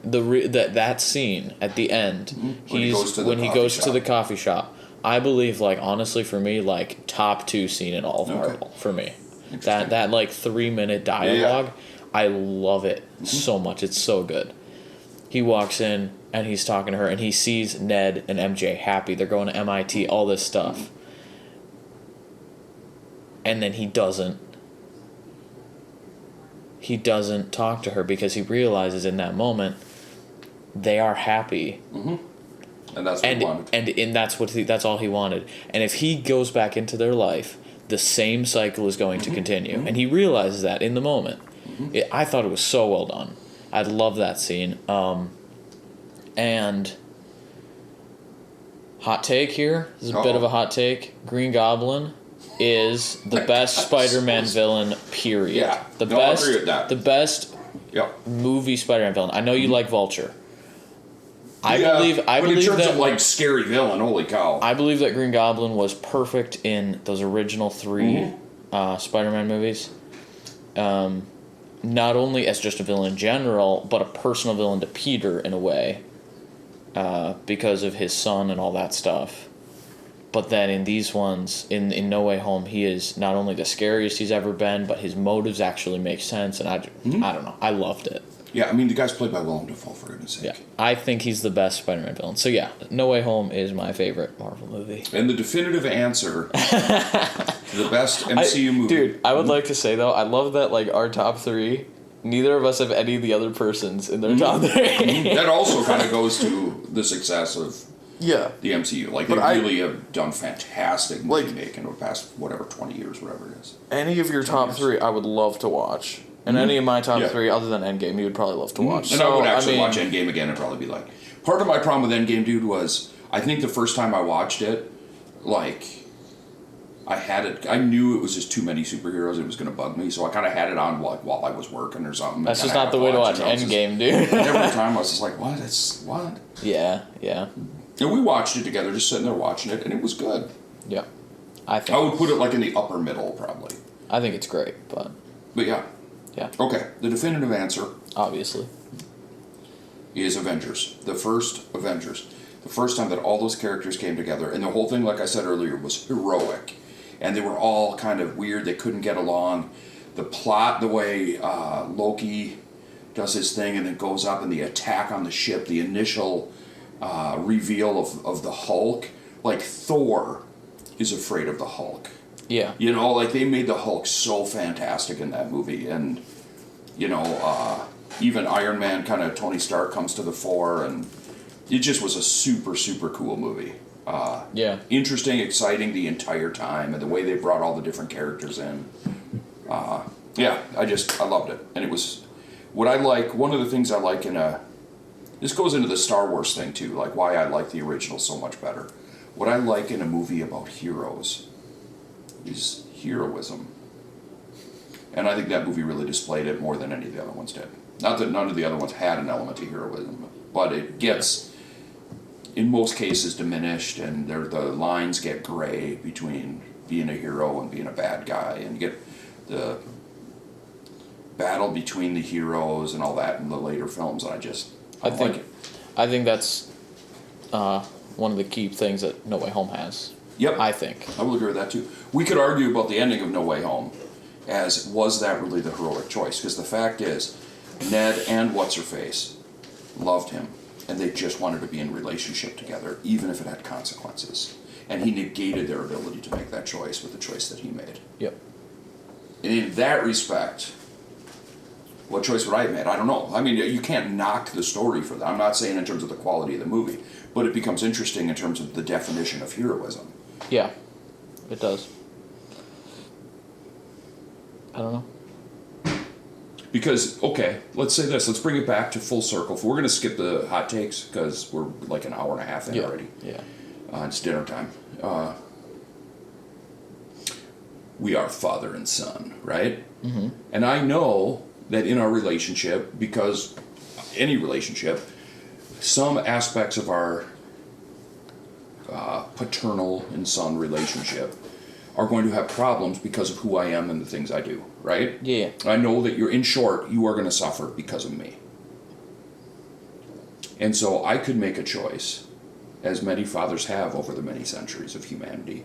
that scene at the end. Mm-hmm. When he goes to the coffee shop. I believe, honestly, for me, top 2 scene in all of Marvel, for me. That 3-minute dialogue, I love it so much. It's so good. He walks in, and he's talking to her, and he sees Ned and MJ happy. They're going to MIT, all this stuff. And then he doesn't talk to her because he realizes in that moment they are happy. Mm-hmm. And that's what he wanted. And that's all he wanted. And if he goes back into their life, the same cycle is going to continue. Mm-hmm. And he realizes that in the moment. Mm-hmm. I thought it was so well done. I love that scene. And hot take here. This is a bit of a hot take. Green Goblin is the best Spider-Man villain, period. Yeah, the no, best, I agree with that. The best movie Spider-Man villain. I know you like Vulture. I believe in terms of scary villain, holy cow. I believe that Green Goblin was perfect in those original 3 Spider-Man movies. Not only as just a villain in general, but a personal villain to Peter in a way, because of his son and all that stuff. But then in these ones, in No Way Home, he is not only the scariest he's ever been, but his motives actually make sense, and I don't know, I loved it. Yeah, I mean, the guy's played by Willem Dafoe, for goodness sake. Yeah, I think he's the best Spider-Man villain. So yeah, No Way Home is my favorite Marvel movie. And the definitive answer to the best MCU movie. Dude, I would like to say, though, I love that, our top 3, neither of us have any of the other persons in their top 3. That also kind of goes to the success of the MCU. They really have done fantastic movie making over the past, 20 years, whatever it is. Any of your top 3, I would love to watch. And any of my top 3, other than Endgame, you would probably love to watch. And I would actually watch Endgame again and probably be like... Part of my problem with Endgame, dude, was... I think the first time I watched it, I had it... I knew it was just too many superheroes. It was going to bug me. So I kind of had it on while I was working or something. That's just not the way to watch Endgame, dude. Every time I was just like, what? What? Yeah. And we watched it together, just sitting there watching it, and it was good. Yeah. I would put it in the upper middle, probably. I think it's great, but yeah. Yeah. Okay, the definitive answer, obviously, is Avengers. The first Avengers. The first time that all those characters came together. And the whole thing, like I said earlier, was heroic. And they were all kind of weird. They couldn't get along. The plot, the way Loki does his thing and then goes up and the attack on the ship, the initial reveal of the Hulk. Thor is afraid of the Hulk. Yeah. They made the Hulk so fantastic in that movie. And, even Iron Man, kind of Tony Stark comes to the fore. And it just was a super, super cool movie. Interesting, exciting the entire time. And the way they brought all the different characters in. I loved it. And it was what I like. One of the things I like this goes into the Star Wars thing, too. Why I like the original so much better. What I like in a movie about heroes is heroism. And I think that movie really displayed it more than any of the other ones did. Not that none of the other ones had an element of heroism, but it gets, in most cases, diminished, and the lines get gray between being a hero and being a bad guy, and you get the battle between the heroes and all that in the later films, and I like it. I think that's one of the key things that No Way Home has. Yep. I think. I will agree with that too. We could argue about the ending of No Way Home as, was that really the heroic choice? Because the fact is, Ned and What's-Her-Face loved him, and they just wanted to be in relationship together, even if it had consequences. and he negated their ability to make that choice with the choice that he made. Yep. And in that respect, what choice would I have made? I don't know. I mean, you can't knock the story for that. I'm not saying in terms of the quality of the movie, but it becomes interesting in terms of the definition of heroism. Yeah, it does. I don't know. Because, okay, let's say this. Let's bring it back to full circle. We're going to skip the hot takes because we're like an hour and a half in already. Yeah. It's dinner time. We are father and son, right? Mm-hmm. And I know that in our relationship, because any relationship, some aspects of our paternal and son relationship are going to have problems because of who I am and the things I do, right? Yeah. I know that in short, you are going to suffer because of me. And so I could make a choice, as many fathers have over the many centuries of humanity,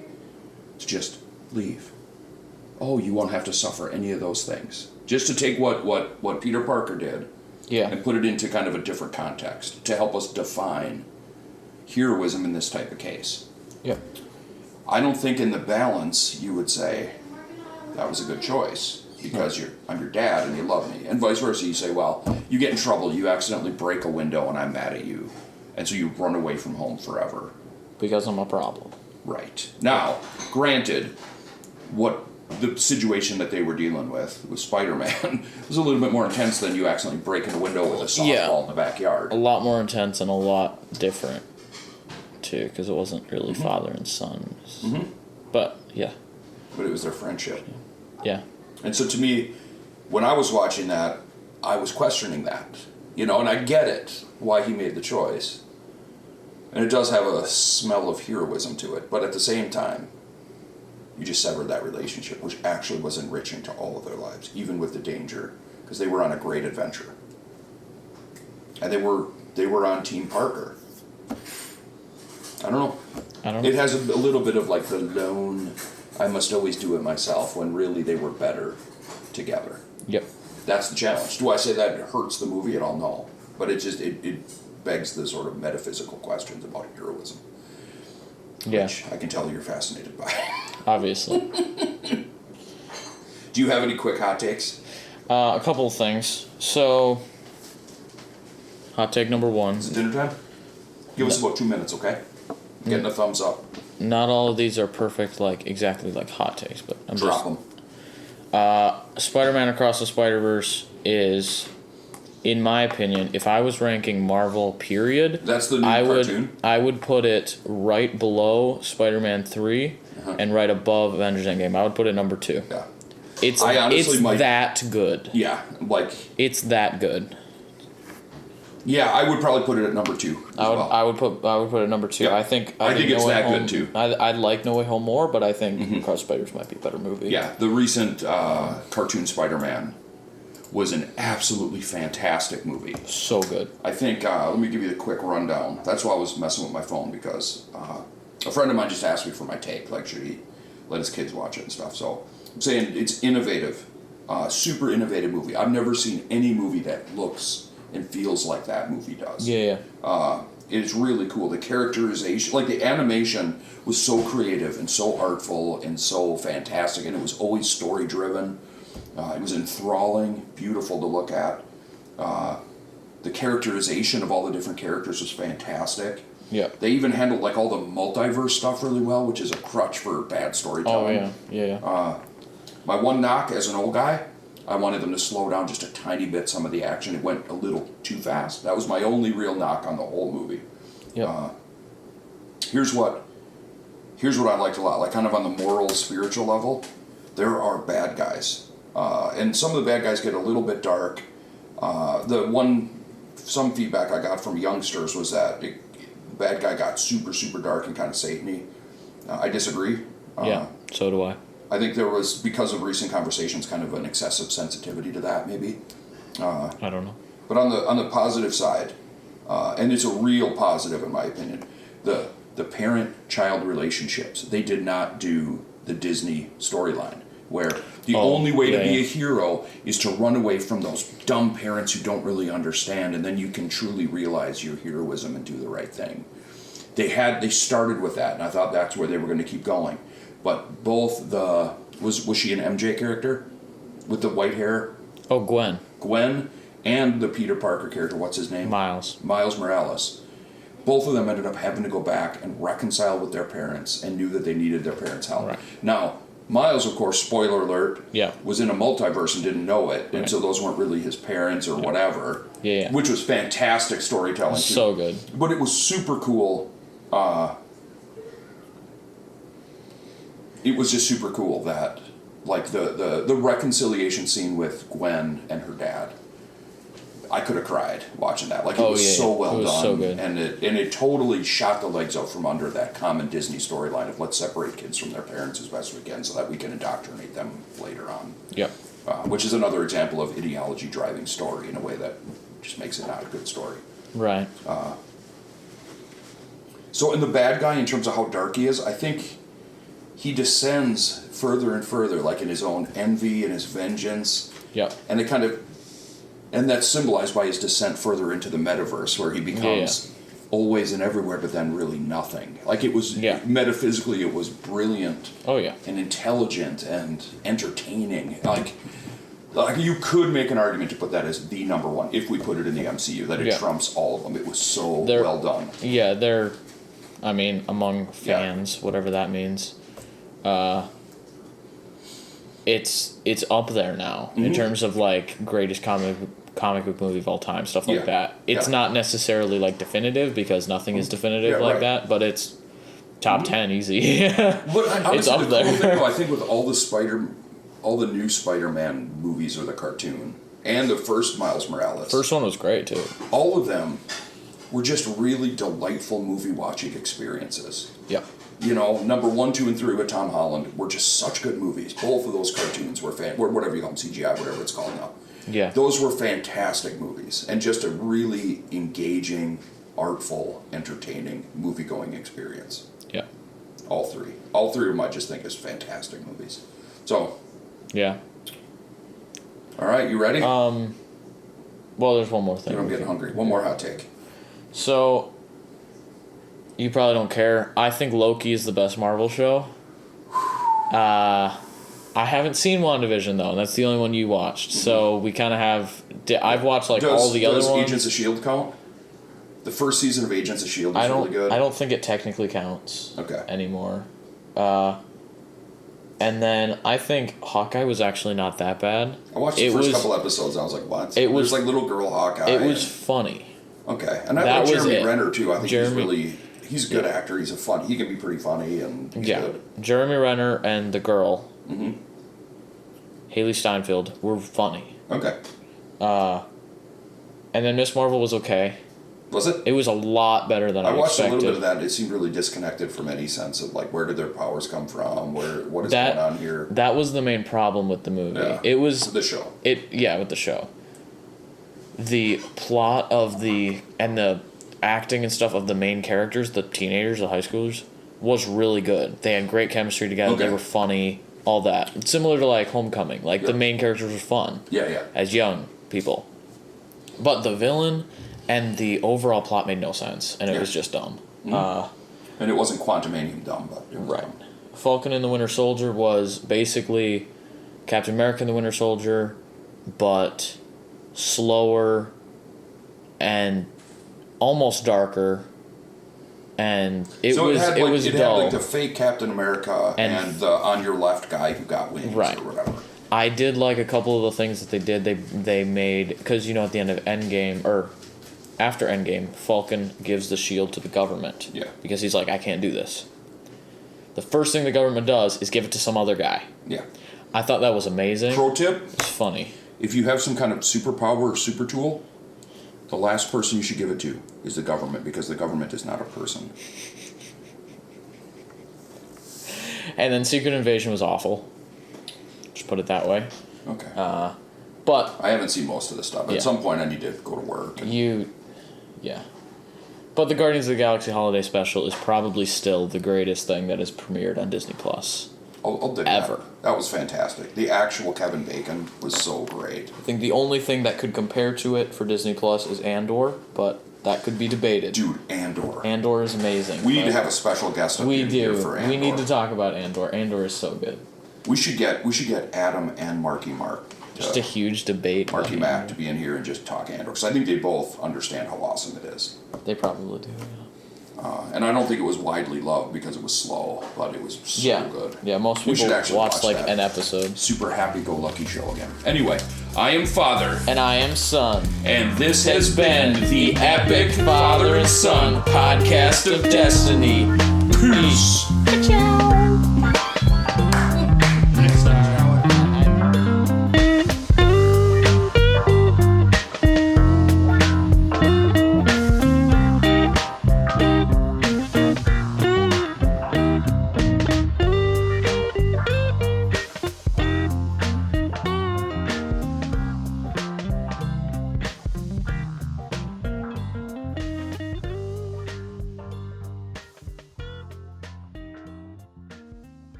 to just leave. Oh, you won't have to suffer any of those things. Just to take what Peter Parker did and put it into kind of a different context to help us define heroism in this type of case. Yeah. I don't think in the balance you would say that was a good choice because I'm your dad and you love me. And vice versa, you say, well, you get in trouble, you accidentally break a window and I'm mad at you. And so you run away from home forever. Because I'm a problem. Right. Now, granted, what the situation that they were dealing with Spider-Man was a little bit more intense than you accidentally breaking a window with a softball in the backyard. A lot more intense and a lot different, too, because it wasn't really father and son. But, yeah. But it was their friendship. Yeah. And so to me, when I was watching that, I was questioning that. And I get it, why he made the choice. And it does have a smell of heroism to it. But at the same time, you just severed that relationship, which actually was enriching to all of their lives, even with the danger, because they were on a great adventure. And they were on Team Parker. I don't know. It has a little bit of like the lone, I must always do it myself, when really they were better together. Yep. That's the challenge. Do I say that it hurts the movie at all? No. But it begs the sort of metaphysical questions about heroism. Yeah. Which I can tell you're fascinated by. Obviously. Do you have any quick hot takes? A couple of things. So, hot take number one. Is it dinner time? Give us about 2 minutes, okay? Getting a thumbs up. Not all of these are perfect, exactly like hot takes, but I'm Drop just... them. Spider-Man Across the Spider-Verse is, in my opinion, if I was ranking Marvel, period... That's the new cartoon? I would put it right below Spider-Man 3 and right above Avengers Endgame. I would put it number 2. Yeah. It's that good. Yeah, It's that good. Yeah, I would probably put it at number 2 as well. I would put it at number 2. Yep. I think it's No Way that Home, good too. I like No Way Home more, but I think Across the Spider-Verse might be a better movie. Yeah, the recent cartoon Spider-Man was an absolutely fantastic movie. So good. I think, let me give you the quick rundown. That's why I was messing with my phone, because a friend of mine just asked me for my take, should he let his kids watch it and stuff. So I'm saying it's innovative, super innovative movie. I've never seen any movie that looks and feels like that movie does. Yeah. It's really cool. The characterization, the animation was so creative and so artful and so fantastic, and it was always story driven. It was enthralling, beautiful to look at. The characterization of all the different characters was fantastic. Yeah. They even handled all the multiverse stuff really well, which is a crutch for bad storytelling. Oh yeah. My one knock as an old guy, I wanted them to slow down just a tiny bit some of the action. It went a little too fast. That was my only real knock on the whole movie. Yeah. Here's what I liked a lot, kind of on the moral, spiritual level. There are bad guys, and some of the bad guys get a little bit dark. Some feedback I got from youngsters was that the bad guy got super, super dark and kind of Satan-y. I disagree. Yeah, so do I. I think there was, because of recent conversations, kind of an excessive sensitivity to that, maybe. I don't know. But on the positive side, and it's a real positive in my opinion, the parent-child relationships. They did not do the Disney storyline, where the only way to be a hero is to run away from those dumb parents who don't really understand, and then you can truly realize your heroism and do the right thing. they started with that, and I thought that's where they were going to keep going. But both was she an MJ character with the white hair? Oh, Gwen, and the Peter Parker character, what's his name? Miles Morales. Both of them ended up having to go back and reconcile with their parents and knew that they needed their parents' help. Right. Now, Miles, of course, spoiler alert, Yeah. was in a multiverse and didn't know it, and Right. so those weren't really his parents or whatever. Yeah. Which was fantastic storytelling. Too. So good. But it was super cool. It was just super cool that, like, the reconciliation scene with Gwen and her dad. I could have cried watching that. Like, it was so well it was done. So good. And it totally shot the legs out from under that common Disney storyline of let's separate kids from their parents as best we can so that we can indoctrinate them later on. Yep. Which is another example of ideology driving story in a way that just makes it not a good story. Right. So in the bad guy, in terms of how dark he is, I think he descends further and further, like in his own envy and his vengeance. Yep. And that's symbolized by his descent further into the metaverse, where he becomes always and everywhere, but then really nothing. Like, it was, metaphysically, it was brilliant. Oh, yeah. And intelligent and entertaining. Like you could make an argument to put that as the number one, if we put it in the MCU, that it trumps all of them. It was so well done. Yeah, among fans, whatever that means, it's up there now in terms of, like, greatest comic book movie of all time, stuff like that. It's not necessarily, like, definitive, because nothing is definitive that, but it's top 10 easy. But honestly, it's up there. Cool thing, though, I think with all the new Spider-Man movies or the cartoon, and the first Miles Morales. First one was great, too. All of them were just really delightful movie watching experiences. Yeah. You know, number 1, 2, and 3 with Tom Holland were just such good movies. Both of those cartoons were whatever you call them, CGI, whatever it's called now. Yeah. Those were fantastic movies, and just a really engaging, artful, entertaining movie-going experience. Yeah. All three of them I just think is fantastic movies. So. Yeah. All right, you ready? Well, there's one more thing. I'm getting hungry. One more hot take. So, you probably don't care. I think Loki is the best Marvel show. I haven't seen WandaVision, though, and that's the only one you watched. So, we kind of have... I've watched, like, all the other ones. Does Agents of S.H.I.E.L.D. count? The first season of Agents of S.H.I.E.L.D. is really good. I don't think it technically counts anymore. And then I think Hawkeye was actually not that bad. I watched the first couple episodes, and I was like, what? There's like little girl Hawkeye. It was funny. Okay. And I like Jeremy Renner, too. I think he's a good actor. He can be pretty funny, and he's good. Jeremy Renner and the girl, Haley Steinfeld, were funny. Okay. And then Miss Marvel was okay. Was it? It was a lot better than I expected. I watched a little bit of that. It seemed really disconnected from any sense of, like, where did their powers come from? What is going on here? That was the main problem with the movie. Yeah. It was the show. With the show. The plot of and the acting and stuff of the main characters, the teenagers, the high schoolers, was really good. They had great chemistry together. Okay. They were funny, all that. Similar to, like, Homecoming. Like, the main characters were fun. Yeah. As young people. But the villain and the overall plot made no sense, and it was just dumb. And it wasn't Quantumanium dumb, but it was dumb. Falcon and the Winter Soldier was basically Captain America and the Winter Soldier, but slower and almost darker, and it was it dull. Had like the fake Captain America and the on your left guy who got wings or whatever. I did like a couple of the things that they did. They made, because, you know, at the end of Endgame, or after Endgame, Falcon gives the shield to the government. Yeah. Because he's like, I can't do this. The first thing the government does is give it to some other guy. Yeah. I thought that was amazing. Pro tip? It's funny. If you have some kind of superpower or super tool, the last person you should give it to is the government, because the government is not a person. And then Secret Invasion was awful. Just put it that way. Okay. But I haven't seen most of this stuff. At some point I need to go to work. Yeah. But the Guardians of the Galaxy Holiday Special is probably still the greatest thing that has premiered on Disney Plus. I'll dig ever. That was fantastic. The actual Kevin Bacon was so great. I think the only thing that could compare to it for Disney Plus is Andor, but That could be debated. Dude, Andor. Andor is amazing. We need to have a special guest up here for Andor. We need to talk about Andor. Andor is so good. We should get Adam and Marky Mark. Just a huge debate. Marky Mac to be in here and just talk Andor, because I think they both understand how awesome it is. They probably do. Yeah. And I don't think it was widely loved because it was slow, but it was so good. Yeah, most We should people actually watch watch like that. an episode. Super happy-go-lucky show again. Anyway, I am Father, And I am Son. and this has been the Epic Father and Son Podcast of Destiny. Peace. Ciao.